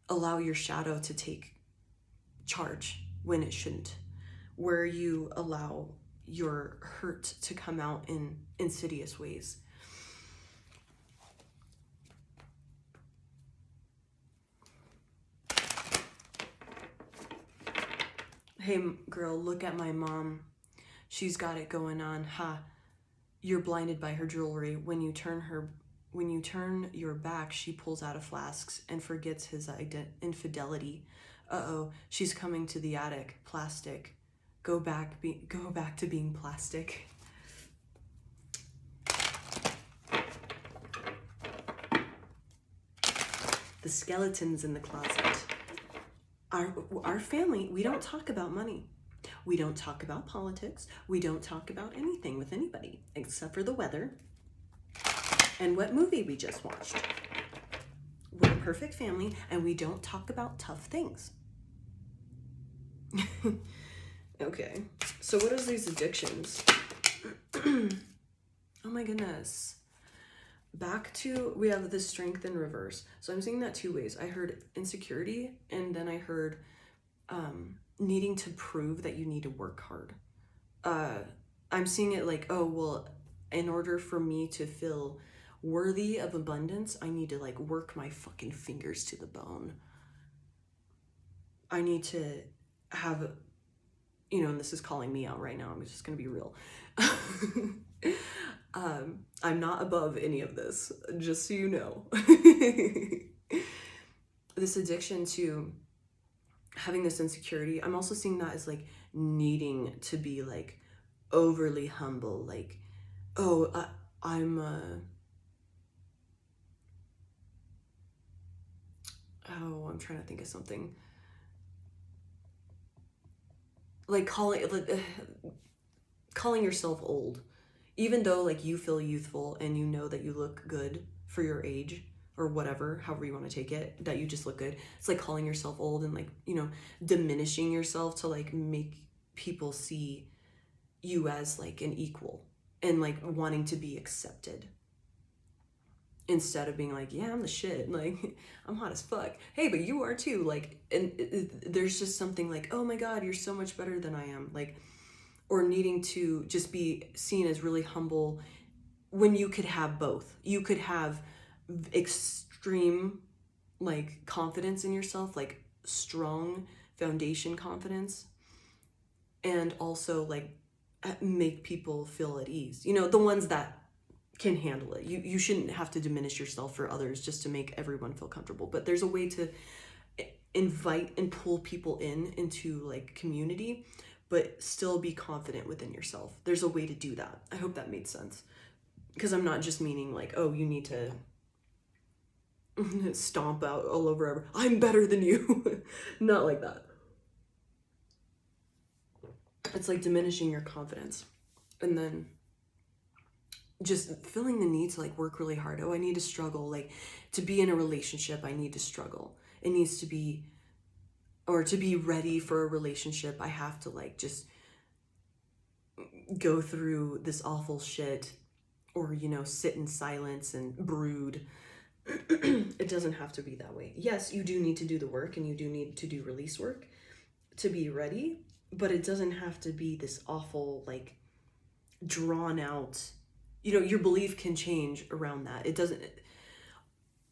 S1: allow your shadow to take charge when it shouldn't, where you allow your hurt to come out in insidious ways. Hey girl, look at my mom. She's got it going on. Ha. You're blinded by her jewelry. When you turn your back, she pulls out of flasks and forgets his infidelity. Uh-oh, she's coming to the attic. Plastic. Go back to being plastic. The skeletons in the closet. Our family, we don't talk about money. We don't talk about politics. We don't talk about anything with anybody except for the weather and what movie we just watched. We're a perfect family, and we don't talk about tough things. Okay, so what is these addictions? Oh my goodness. Back to, we have the strength in reverse. So I'm seeing that two ways. I heard insecurity, and then I heard needing to prove that you need to work hard. I'm seeing it like, oh, well, in order for me to feel worthy of abundance, I need to like work my fucking fingers to the bone. I need to have, you know, and this is calling me out right now. I'm just gonna be real. I'm not above any of this, just so you know. This addiction to having this insecurity, I'm also seeing that as like needing to be like overly humble, like, oh, I'm trying to think of something. Like calling yourself old, even though like you feel youthful and you know that you look good for your age or whatever, however you want to take it, that you just look good. It's like calling yourself old and like, you know, diminishing yourself to like make people see you as like an equal and like wanting to be accepted. Instead of being like, yeah, I'm the shit, like, I'm hot as fuck. Hey, but you are too. Like, and there's just something like, oh my God, you're so much better than I am. Like, or needing to just be seen as really humble when you could have both. You could have extreme, like, confidence in yourself, like strong foundation confidence, and also like make people feel at ease. You know, the ones that can handle it. You shouldn't have to diminish yourself for others just to make everyone feel comfortable. But there's a way to invite and pull people into like community, but still be confident within yourself. There's a way to do that. I hope that made sense. Because I'm not just meaning like, oh, you need to stomp out all over I'm better than you. Not like that. It's like diminishing your confidence. And then just feeling the need to like work really hard. Oh, I need to struggle. Like to be in a relationship, I need to struggle. It needs to be, or to be ready for a relationship, I have to like just go through this awful shit, or, you know, sit in silence and brood. It doesn't have to be that way. Yes, you do need to do the work and you do need to do release work to be ready, but it doesn't have to be this awful, like, drawn out, you know, your belief can change around that. It doesn't,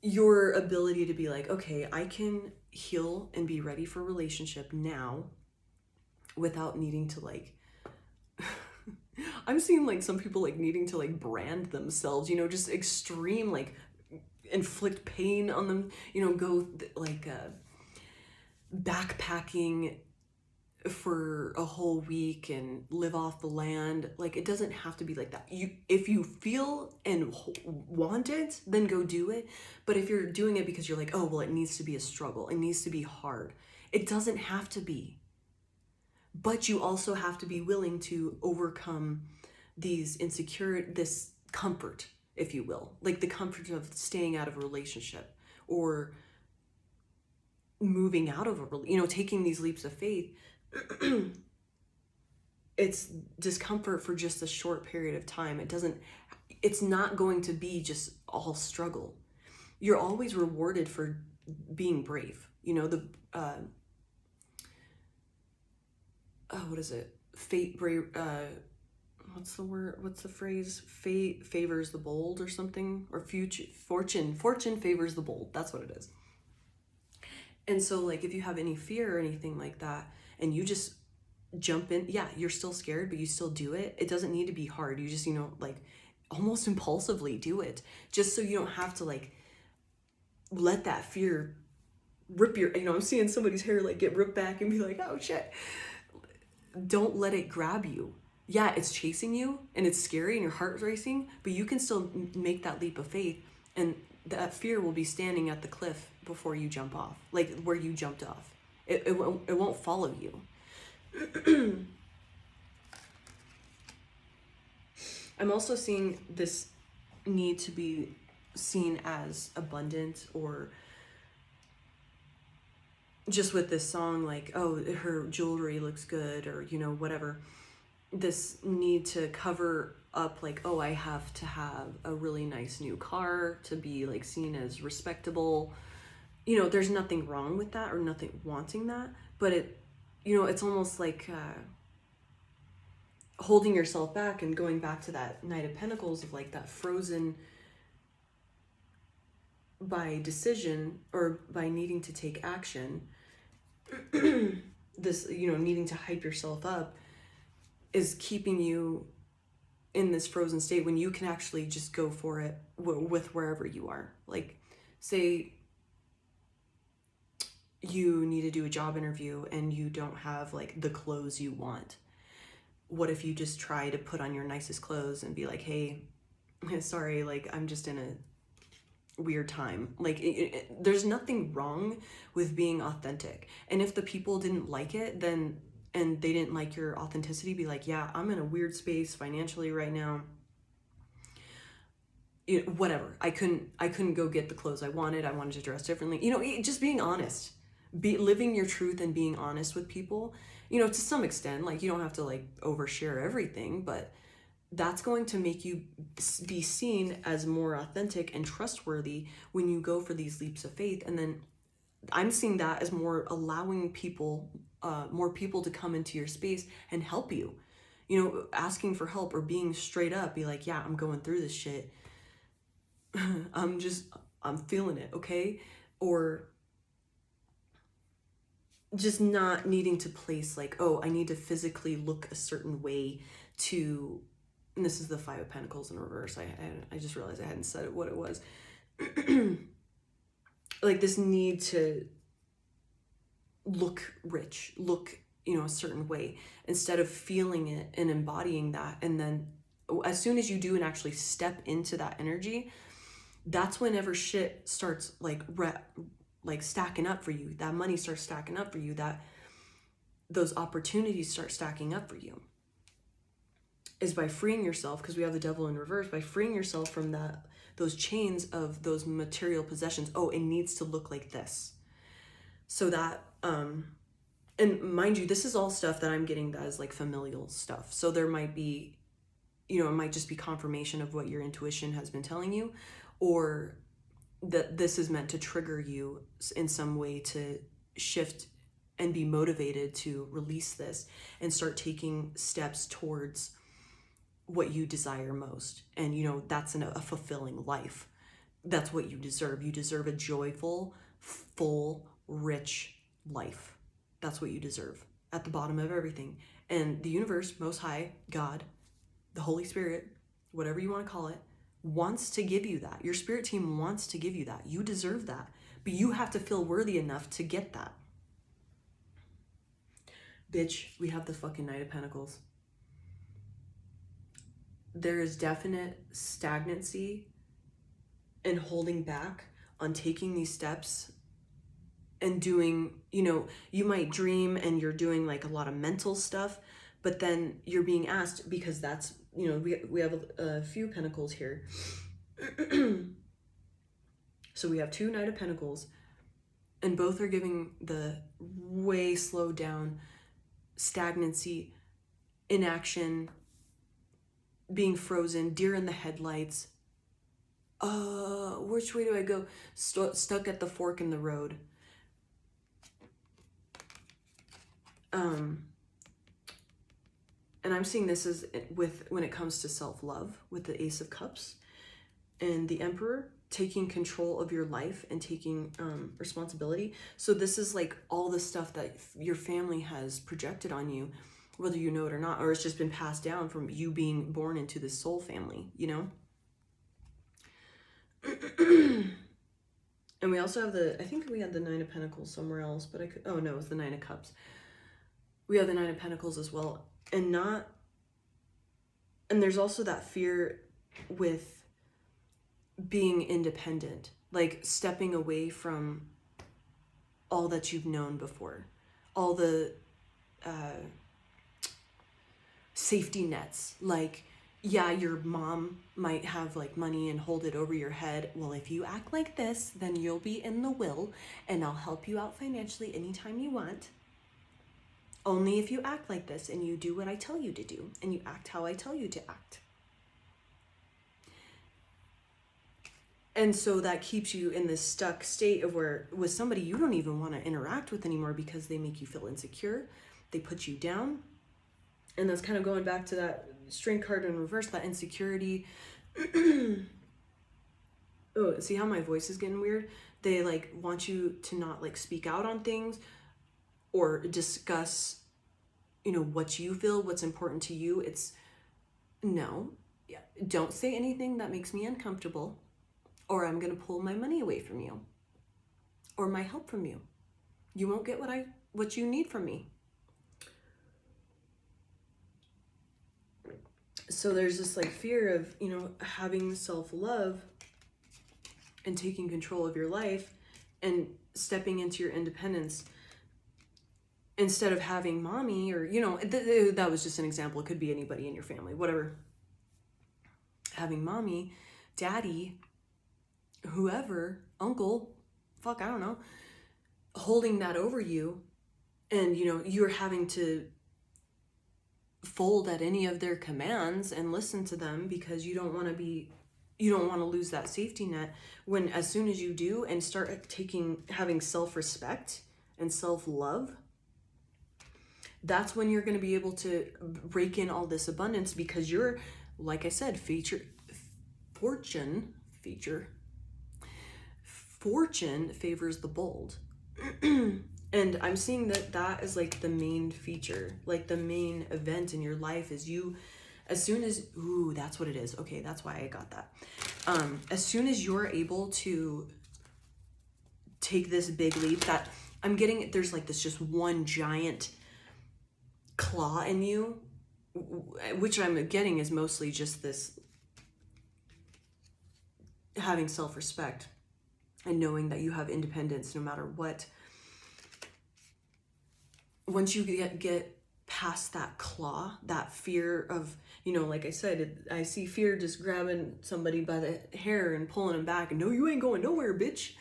S1: your ability to be like, okay, I can heal and be ready for a relationship now without needing to like, I'm seeing like some people like needing to like brand themselves, you know, just extreme, like inflict pain on them, you know, go like backpacking for a whole week and live off the land. Like, it doesn't have to be like that. If you feel and want it, then go do it. But if you're doing it because you're like, oh, well, it needs to be a struggle, it needs to be hard, it doesn't have to be. But you also have to be willing to overcome this comfort, if you will, like the comfort of staying out of a relationship or moving out of you know, taking these leaps of faith. it's discomfort for just a short period of time. It's not going to be just all struggle. You're always rewarded for being brave. You know, what is it? Fate, brave, what's the word? What's the phrase? Fate favors the bold or something, or fortune favors the bold. That's what it is. And so like, if you have any fear or anything like that, and you just jump in, yeah, you're still scared, but you still do it. It doesn't need to be hard. You just, like almost impulsively do it, just so you don't have to like let that fear rip your, I'm seeing somebody's hair like get ripped back and be like, oh shit. Don't let it grab you. Yeah, it's chasing you and it's scary and your heart's racing, but you can still make that leap of faith, and that fear will be standing at the cliff before you jump off, like where you jumped off. It won't follow you. I'm also seeing this need to be seen as abundant, or just with this song, like, oh, her jewelry looks good, or, whatever. This need to cover up, like, oh, I have to have a really nice new car to be like seen as respectable. There's nothing wrong with that, or nothing wanting that, but it's almost like holding yourself back and going back to that Knight of Pentacles of like that frozen by decision or by needing to take action. This, needing to hype yourself up is keeping you in this frozen state when you can actually just go for it with wherever you are. Like, say you need to do a job interview and you don't have like the clothes you want. What if you just try to put on your nicest clothes and be like, hey, sorry, like I'm just in a weird time. Like there's nothing wrong with being authentic. And if the people didn't like it, then, and they didn't like your authenticity, be like, yeah, I'm in a weird space financially right now. Whatever. I couldn't go get the clothes I wanted. I wanted to dress differently. Just being honest, living your truth and being honest with people, to some extent. Like, you don't have to like overshare everything, but that's going to make you be seen as more authentic and trustworthy when you go for these leaps of faith. And then I'm seeing that as more allowing people, more people to come into your space and help you, asking for help or being straight up, be like, yeah, I'm going through this shit. I'm feeling it. Okay. Or just not needing to place like, oh, I need to physically look a certain way to, and this is the Five of Pentacles in reverse. I just realized I hadn't said what it was. Like this need to look rich, look, a certain way, instead of feeling it and embodying that. And then as soon as you do and actually step into that energy, that's whenever shit starts like stacking up for you. That money starts stacking up for you. That those opportunities start stacking up for you. Is by freeing yourself, because we have the Devil in reverse, by freeing yourself from those chains of those material possessions. Oh, it needs to look like this. So that, and mind you, this is all stuff that I'm getting that is like familial stuff. So there might be, it might just be confirmation of what your intuition has been telling you, or that this is meant to trigger you in some way to shift and be motivated to release this and start taking steps towards what you desire most. And that's a fulfilling life. That's what you deserve. You deserve a joyful, full, rich life. That's what you deserve at the bottom of everything. And the universe, Most High, God, the Holy Spirit, whatever you want to call it, wants to give you that. Your spirit team wants to give you that. You deserve that. But you have to feel worthy enough to get that. Bitch, we have the fucking Knight of Pentacles. There is definite stagnancy and holding back on taking these steps and doing, you might dream and you're doing like a lot of mental stuff, but then you're being asked, because that's, we have a few pentacles here. So we have two Knight of Pentacles, and both are giving the way slowed down stagnancy inaction, being frozen, deer in the headlights. Which way do I go? Stuck at the fork in the road. And I'm seeing this as when it comes to self-love with the Ace of Cups and the Emperor, taking control of your life and taking responsibility. So this is like all the stuff that your family has projected on you, whether you know it or not, or it's just been passed down from you being born into this soul family, you know? And we also have I think we had the Nine of Pentacles somewhere else, but oh no, it was the Nine of Cups. We have the Nine of Pentacles as well. And there's also that fear with being independent, like stepping away from all that you've known before, all the safety nets. Like, yeah, your mom might have like money and hold it over your head. Well, if you act like this, then you'll be in the will and I'll help you out financially anytime you want. Only if you act like this and you do what I tell you to do and you act how I tell you to act. And so that keeps you in this stuck state of where with somebody you don't even want to interact with anymore because they make you feel insecure. They put you down. And that's kind of going back to that Strength card in reverse, that insecurity. Oh, see how my voice is getting weird? They like want you to not like speak out on things or discuss, what you feel, what's important to you. It's no, yeah, don't say anything that makes me uncomfortable, or I'm going to pull my money away from you or my help from you. You won't get what you need from me. So there's this like fear of, having self-love and taking control of your life and stepping into your independence instead of having mommy or, that was just an example. It could be anybody in your family, whatever. Having mommy, daddy, whoever, uncle, I don't know, holding that over you. And, you're having to fold at any of their commands and listen to them because you don't want to lose that safety net, when as soon as you do and start having self-respect and self-love, that's when you're going to be able to rake in all this abundance, because you're, like I said, fortune favors the bold. And I'm seeing that is like the main feature, like the main event in your life is as soon as, that's what it is. Okay, that's why I got that. As soon as you're able to take this big leap that I'm getting, there's like this just one giant claw in you, which I'm getting is mostly just this having self-respect and knowing that you have independence no matter what. Once you get past that claw, that fear of, like I said, I see fear just grabbing somebody by the hair and pulling them back and, no, you ain't going nowhere, bitch.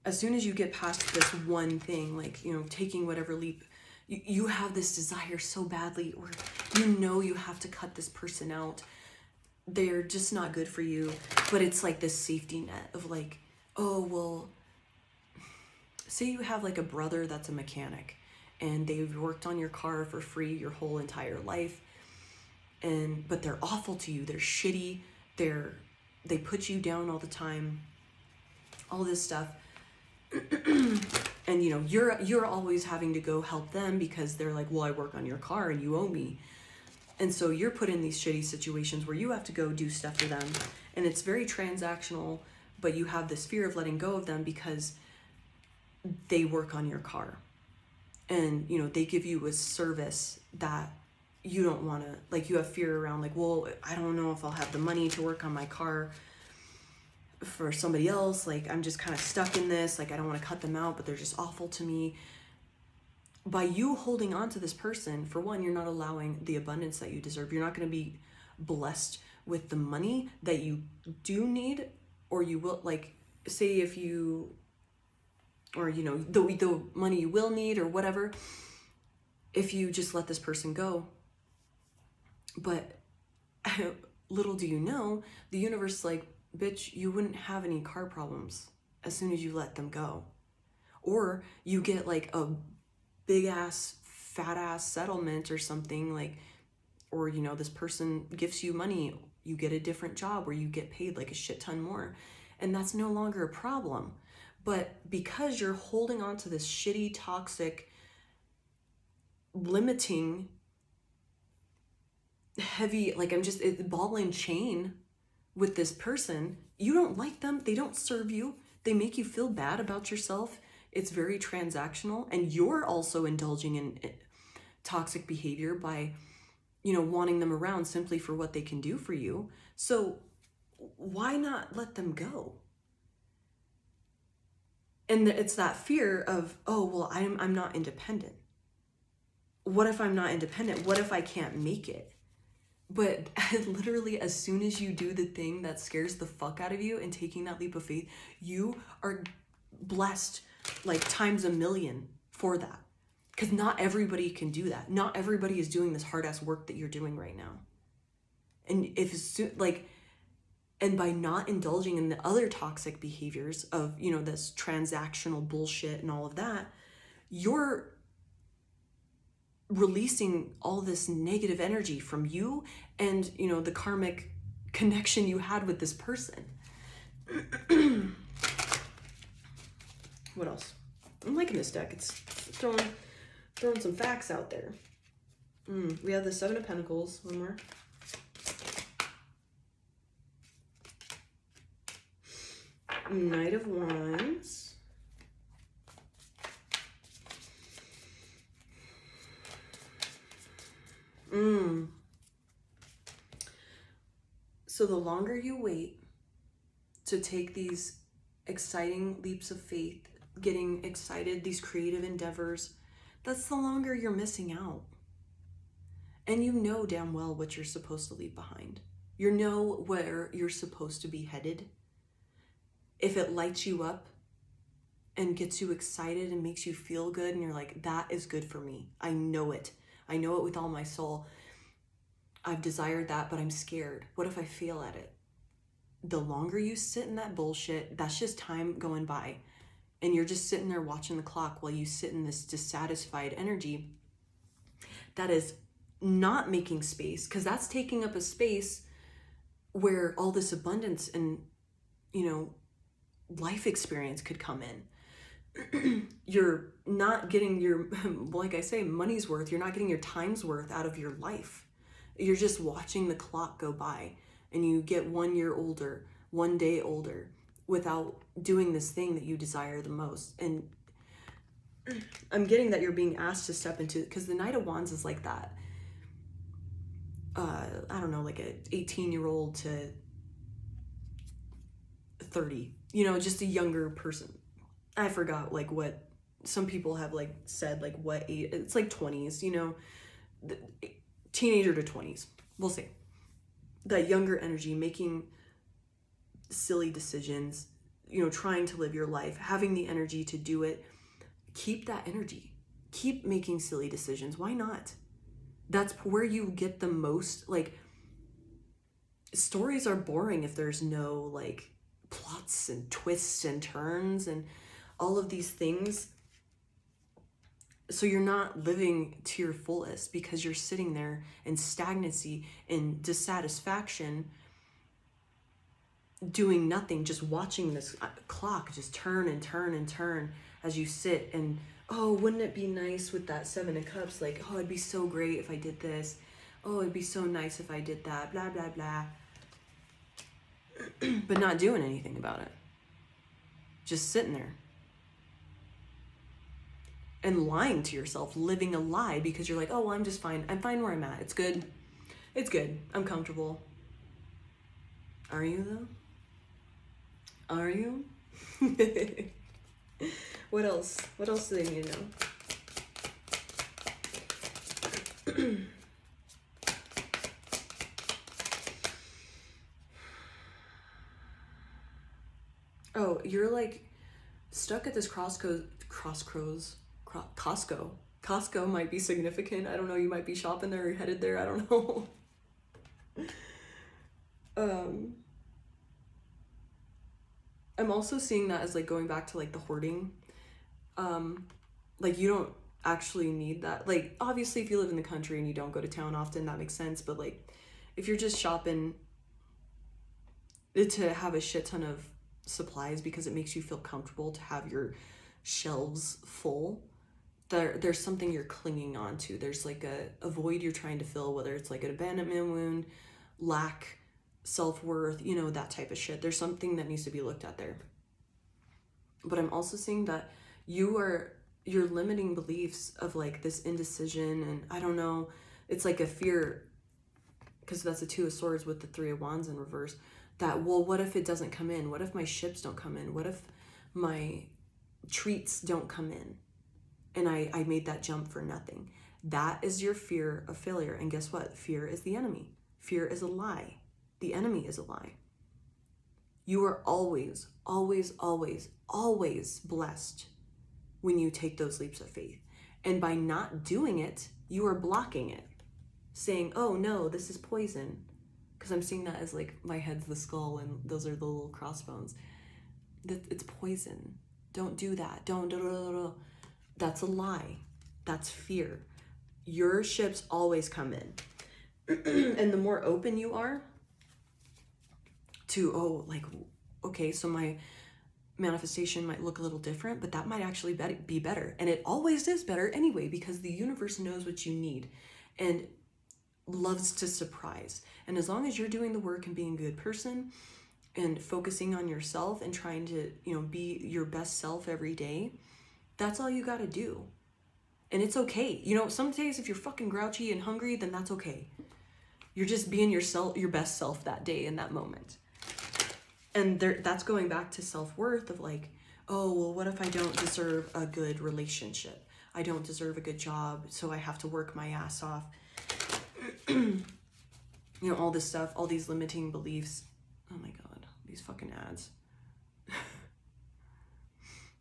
S1: As soon as you get past this one thing, like, taking whatever leap, you have this desire so badly, or you have to cut this person out. They're just not good for you. But it's like this safety net of like, oh, well, say you have like a brother that's a mechanic and they've worked on your car for free your whole entire life, but they're awful to you. They're shitty. They put you down all the time, all this stuff. And you're always having to go help them because they're like, well, I work on your car and you owe me. And so you're put in these shitty situations where you have to go do stuff for them, and it's very transactional, but you have this fear of letting go of them because they work on your car, and they give you a service that you don't want to, like, you have fear around, like, well, I don't know if I'll have the money to work on my car for somebody else, like, I'm just kind of stuck in this, like, I don't want to cut them out, but they're just awful to me. By you holding on to this person, for one, you're not allowing the abundance that you deserve. You're not going to be blessed with the money that you do need, or you will, like, say if you, or the money you will need or whatever, if you just let this person go. But little do you know, the universe is like, bitch, you wouldn't have any car problems as soon as you let them go. Or you get like a big ass, fat ass settlement or something, like, or, you know, this person gives you money, you get a different job where you get paid like a shit ton more. And that's no longer a problem. But because you're holding on to this shitty, toxic, limiting, heavy, like I'm just ball and chain with this person, you don't like them, they don't serve you, they make you feel bad about yourself. It's very transactional, and you're also indulging in toxic behavior by, you know, wanting them around simply for what they can do for you. So why not let them go? And it's that fear of, oh, well, I'm not independent. What if I'm not independent? What if I can't make it? But literally, as soon as you do the thing that scares the fuck out of you and taking that leap of faith, you are blessed like times a million for that. Because not everybody can do that. Not everybody is doing this hard ass work that you're doing right now. And and by not indulging in the other toxic behaviors of, you know, this transactional bullshit and all of that, you're releasing all this negative energy from you and, you know, the karmic connection you had with this person. What else? I'm liking this deck. It's throwing some facts out there. We have the Seven of Pentacles. One more. Knight of Wands. So the longer you wait to take these exciting leaps of faith, getting excited, these creative endeavors, that's the longer you're missing out. And you know damn well what you're supposed to leave behind. You know where you're supposed to be headed. If it lights you up and gets you excited and makes you feel good and you're like, that is good for me. I know it. I know it with all my soul. I've desired that, but I'm scared. What if I fail at it? The longer you sit in that bullshit, that's just time going by. And you're just sitting there watching the clock while you sit in this dissatisfied energy that is not making space, because that's taking up a space where all this abundance and, you know, life experience could come in. You're not getting your, like I say, money's worth. You're not getting your time's worth out of your life. You're just watching the clock go by, and you get 1 year older, 1 day older, without doing this thing that you desire the most. And I'm getting that you're being asked to step into, because the Knight of Wands is like that. I don't know, like a 18-year-old to 30, you know, just a younger person. I forgot like what some people have like said, like what age, it's like 20s, you know, teenager to 20s, we'll say. That younger energy, making silly decisions, you know, trying to live your life, having the energy to do it. Keep that energy. Keep making silly decisions. Why not? That's where you get the most, like, stories are boring if there's no like plots and twists and turns and all of these things. So you're not living to your fullest because you're sitting there in stagnancy and dissatisfaction, doing nothing, just watching this clock just turn and turn and turn as you sit. And oh, wouldn't it be nice with that Seven of Cups? Like, oh, it'd be so great if I did this. Oh, it'd be so nice if I did that, blah, blah, blah. But not doing anything about it. Just sitting there. And lying to yourself, living a lie because you're like, oh, well, I'm just fine. I'm fine where I'm at. It's good. It's good. I'm comfortable. Are you though? Are you? What else? What else do they need to know? Oh, you're like stuck at this Costco Costco might be significant. I don't know. You might be shopping there or headed there. I don't know. I'm also seeing that as like going back to like the hoarding. Like you don't actually need that. Like obviously if you live in the country and you don't go to town often, that makes sense. But like if you're just shopping to have a shit ton of supplies because it makes you feel comfortable to have your shelves full, there's something you're clinging on to. There's like a void you're trying to fill, whether it's like an abandonment wound, lack, self-worth, you know, that type of shit. There's something that needs to be looked at there. But I'm also seeing that your limiting beliefs of like this indecision and I don't know, it's like a fear, because that's the Two of Swords with the Three of Wands in reverse, that, well, what if it doesn't come in? What if my ships don't come in? What if my treats don't come in? And I made that jump for nothing. That is your fear of failure. And guess what? Fear is the enemy. Fear is a lie. The enemy is a lie. You are always, always, always, always blessed when you take those leaps of faith. And by not doing it, you are blocking it. Saying, oh no, this is poison. Because I'm seeing that as like my head's the skull and those are the little crossbones. It's poison. Don't do that. Don't. That's a lie. That's fear. Your ships always come in. And the more open you are to, oh, like, okay, so my manifestation might look a little different, but that might actually be better. And it always is better anyway, because the universe knows what you need and loves to surprise. And as long as you're doing the work and being a good person and focusing on yourself and trying to, you know, be your best self every day, that's all you got to do. And it's okay. You know, some days if you're fucking grouchy and hungry, then that's okay. You're just being yourself, your best self that day in that moment. And that's going back to self-worth of like, oh, well, what if I don't deserve a good relationship? I don't deserve a good job, so I have to work my ass off. You know, all this stuff, all these limiting beliefs. Oh my God, these fucking ads.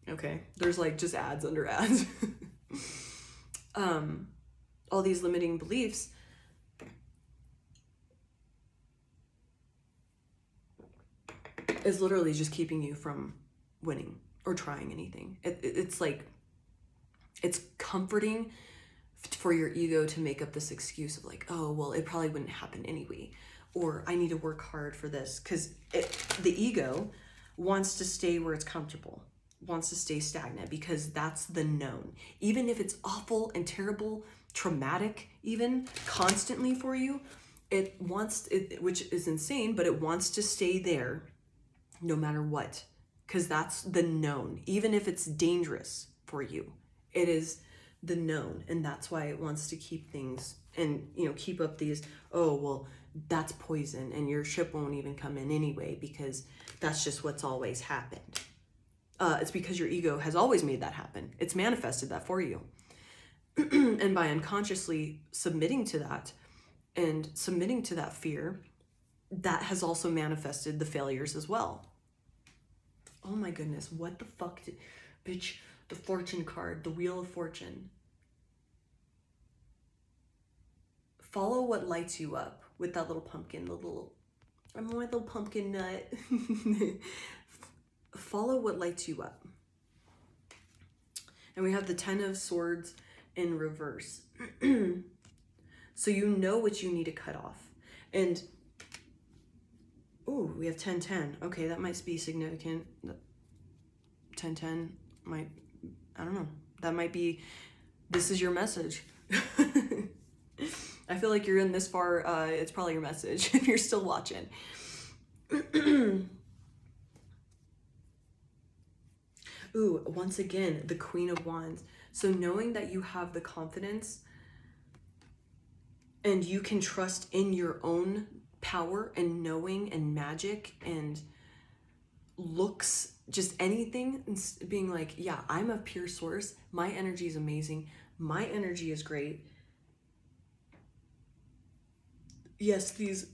S1: Okay, there's like just ads under ads. All these limiting beliefs is literally just keeping you from winning or trying anything. It's like, it's comforting for your ego to make up this excuse of like, oh, well, it probably wouldn't happen anyway, or I need to work hard for this, because the ego wants to stay where it's comfortable, wants to stay stagnant, because that's the known. Even if it's awful and terrible, traumatic, even constantly for you, it wants it, which is insane, but it wants to stay there no matter what, because that's the known. Even if it's dangerous for you, it is the known, and that's why it wants to keep things and, you know, keep up these, oh, well, that's poison and your ship won't even come in anyway, because that's just what's always happened. It's because your ego has always made that happen. It's manifested that for you. And by unconsciously submitting to that and submitting to that fear, that has also manifested the failures as well. Oh my goodness, what the fuck bitch, the fortune card, the Wheel of Fortune. Follow what lights you up with that little pumpkin, I'm my little pumpkin nut. Follow what lights you up. And we have the Ten of Swords in reverse. So you know what you need to cut off. And, oh, we have 10-10. Okay, that might be significant. 10-10 might, I don't know. That might be, this is your message. I feel like you're in this far, it's probably your message if you're still watching. Ooh, once again, the Queen of Wands. So knowing that you have the confidence and you can trust in your own power and knowing and magic and looks, just anything, and being like, yeah, I'm a pure source. My energy is amazing. My energy is great. Yes, these,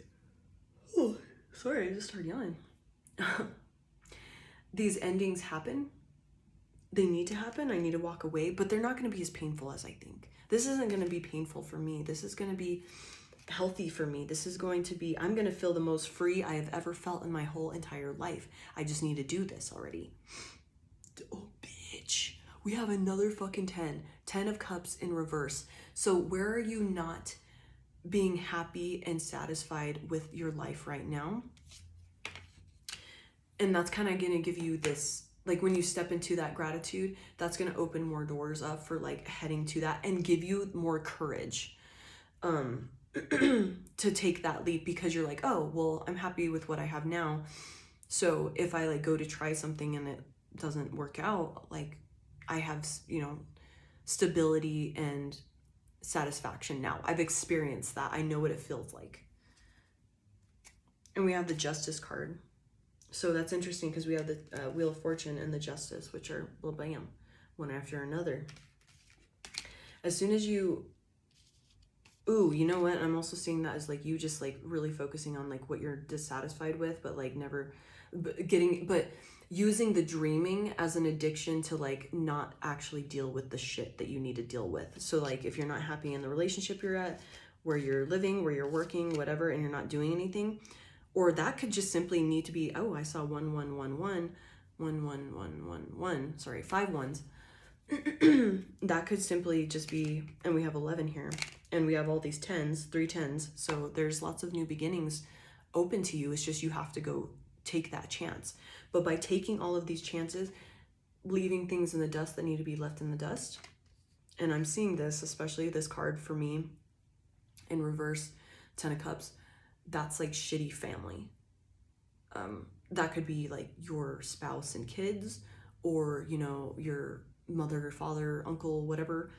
S1: oh, sorry, I just started yelling. These endings happen they need to happen. I need to walk away, but they're not going to be as painful as I think. This isn't going to be painful for me. This is going to be healthy for me. This is going to be, I'm going to feel the most free I have ever felt in my whole entire life. I just need to do this already. Oh, bitch. We have another fucking 10. 10 of Cups in reverse. So where are you not being happy and satisfied with your life right now? And that's kind of going to give you this, like when you step into that gratitude, that's going to open more doors up for like heading to that and give you more courage to take that leap, because you're like, oh, well, I'm happy with what I have now. So if I like go to try something and it doesn't work out, like I have, you know, stability and satisfaction now. I've experienced that. I know what it feels like. And we have the Justice card. So that's interesting because we have the Wheel of Fortune and the Justice, which are, well, bam, one after another. As soon as you, ooh, you know what? I'm also seeing that as like you just like really focusing on like what you're dissatisfied with, but like never but using the dreaming as an addiction to like not actually deal with the shit that you need to deal with. So like if you're not happy in the relationship you're at, where you're living, where you're working, whatever, and you're not doing anything, or that could just simply need to be, oh, I saw 1 sorry, 5 ones. That could simply just be, and we have 11 here, and we have all these 10s, 3 10s. So there's lots of new beginnings open to you. It's just you have to go take that chance. But by taking all of these chances, leaving things in the dust that need to be left in the dust, and I'm seeing this, especially this card for me in reverse, 10 of Cups, that's like shitty family. That could be like your spouse and kids, or, you know, your mother, father, uncle, whatever,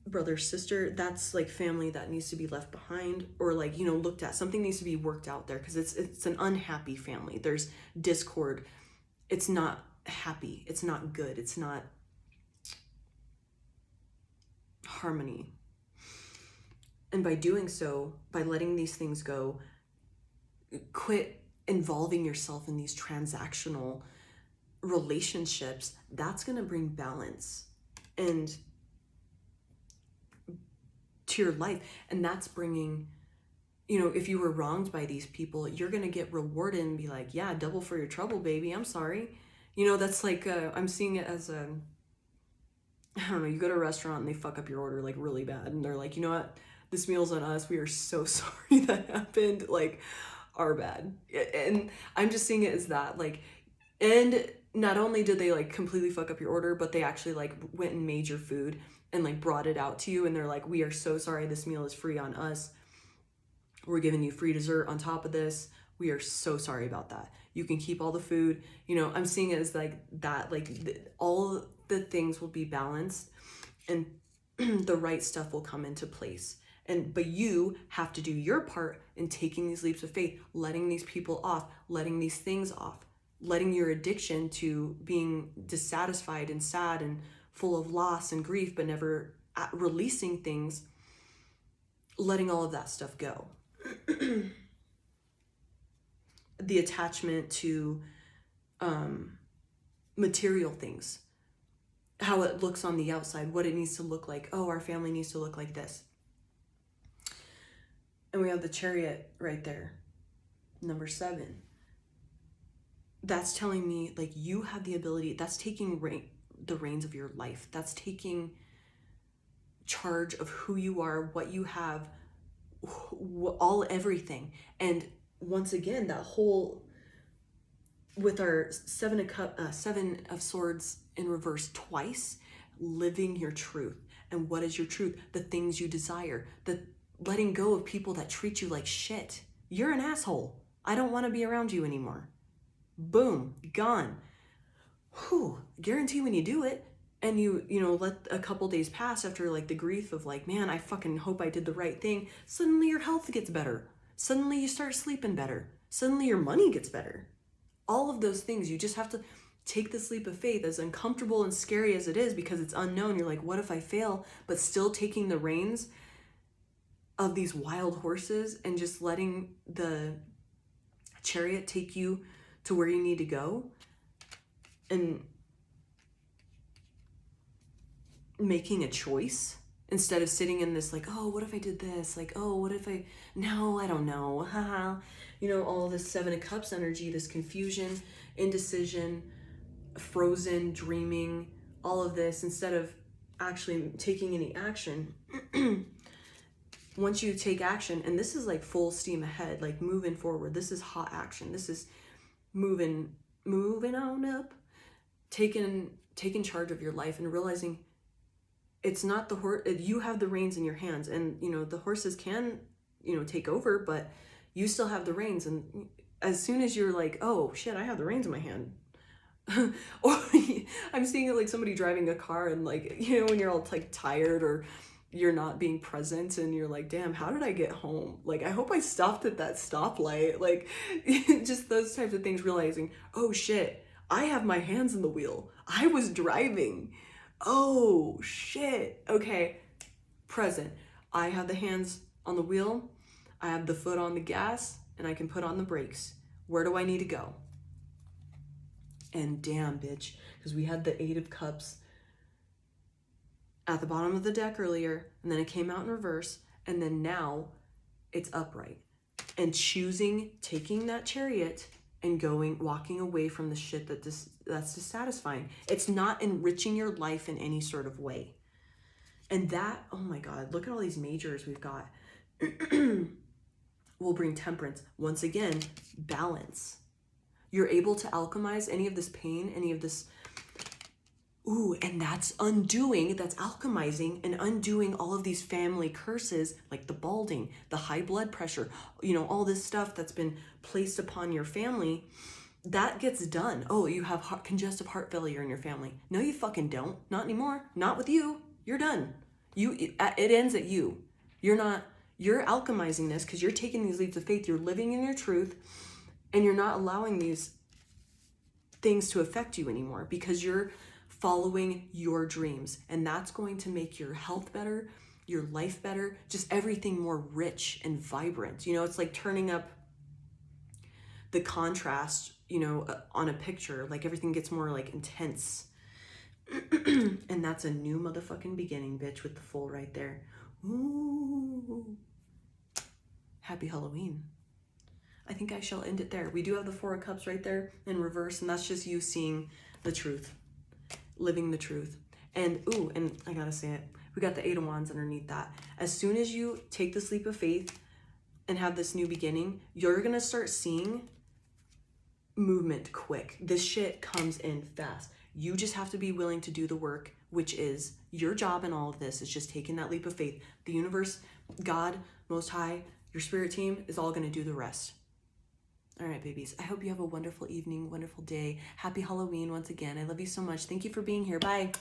S1: brother, sister. That's like family that needs to be left behind, or like, you know, looked at. Something needs to be worked out there, because it's an unhappy family. There's discord. It's not happy. It's not good. It's not harmony. And by doing so, by letting these things go, quit involving yourself in these transactional relationships. That's going to bring balance and to your life. And that's bringing, you know, if you were wronged by these people, you're going to get rewarded and be like, yeah, double for your trouble, baby. I'm sorry. You know, that's like, I'm seeing it as a, I don't know, you go to a restaurant and they fuck up your order like really bad. And they're like, you know what? This meal's on us. We are so sorry that happened. Like, our bad. And I'm just seeing it as that, like, and not only did they like completely fuck up your order, but they actually like went and made your food and like brought it out to you. And they're like, we are so sorry. This meal is free on us. We're giving you free dessert on top of this. We are so sorry about that. You can keep all the food. You know, I'm seeing it as like that, like all the things will be balanced and the right stuff will come into place. But you have to do your part in taking these leaps of faith, letting these people off, letting these things off, letting your addiction to being dissatisfied and sad and full of loss and grief, but never releasing things, letting all of that stuff go. The attachment to material things, how it looks on the outside, what it needs to look like. Oh, our family needs to look like this. And we have the Chariot right there, number 7. That's telling me like you have the ability, that's taking the reins of your life. That's taking charge of who you are, what you have, everything. And once again, that whole, with our 7 of Swords in reverse twice, living your truth. And what is your truth? The things you desire, the letting go of people that treat you like shit. You're an asshole. I don't want to be around you anymore. Boom, gone. Whew, guarantee when you do it and you know, let a couple days pass after like the grief of like, man, I fucking hope I did the right thing. Suddenly your health gets better. Suddenly you start sleeping better. Suddenly your money gets better. All of those things, you just have to take this leap of faith, as uncomfortable and scary as it is, because it's unknown. You're like, what if I fail? But still taking the reins of these wild horses and just letting the Chariot take you to where you need to go, and making a choice instead of sitting in this like, oh, what if I did this? Like, oh, what if I, no, I don't know. Haha. You know, all this Seven of Cups energy, this confusion, indecision, frozen, dreaming, all of this, instead of actually taking any action. Once you take action, and this is like full steam ahead, like moving forward, this is hot action, this is moving on up, taking charge of your life and realizing it's not the horse, you have the reins in your hands, and you know the horses can, you know, take over, but you still have the reins. And as soon as you're like, oh shit, I have the reins in my hand, or I'm seeing it like somebody driving a car, and like, you know, when you're all like tired or you're not being present and you're like, damn, how did I get home? Like, I hope I stopped at that stoplight. Like, just those types of things, realizing, oh shit, I have my hands in the wheel. I was driving. Oh shit. Okay. Present. I have the hands on the wheel. I have the foot on the gas, and I can put on the brakes. Where do I need to go? And damn, bitch, because we had the Eight of Cups at the bottom of the deck earlier, and then it came out in reverse, and then now it's upright. And choosing, taking that Chariot and walking away from the shit that's dissatisfying. It's not enriching your life in any sort of way. And that, oh my God, look at all these majors we've got. Will bring temperance. Once again, balance. You're able to alchemize any of this pain, any of this. Ooh, and that's alchemizing and undoing all of these family curses, like the balding, the high blood pressure, you know, all this stuff that's been placed upon your family. That gets done. Oh, you have congestive heart failure in your family. No, you fucking don't. Not anymore. Not with you. You're done. It ends at you. You're alchemizing this because you're taking these leaps of faith. You're living in your truth, and you're not allowing these things to affect you anymore because you're following your dreams. And that's going to make your health better, your life better, just everything more rich and vibrant. You know, it's like turning up the contrast, you know, on a picture, like everything gets more like intense. And that's a new motherfucking beginning, bitch, with the full right there. Ooh. Happy Halloween. I think I shall end it there. We do have the Four of Cups right there in reverse, and that's just you seeing the truth, living the truth. And ooh, and I gotta say it, we got the Eight of Wands underneath that. As soon as you take this leap of faith and have this new beginning, you're gonna start seeing movement quick. This shit comes in fast. You just have to be willing to do the work, which is your job in all of this, is just taking that leap of faith. The universe, God, Most High, your spirit team is all gonna do the rest. All right, babies. I hope you have a wonderful evening, wonderful day. Happy Halloween once again. I love you so much. Thank you for being here. Bye.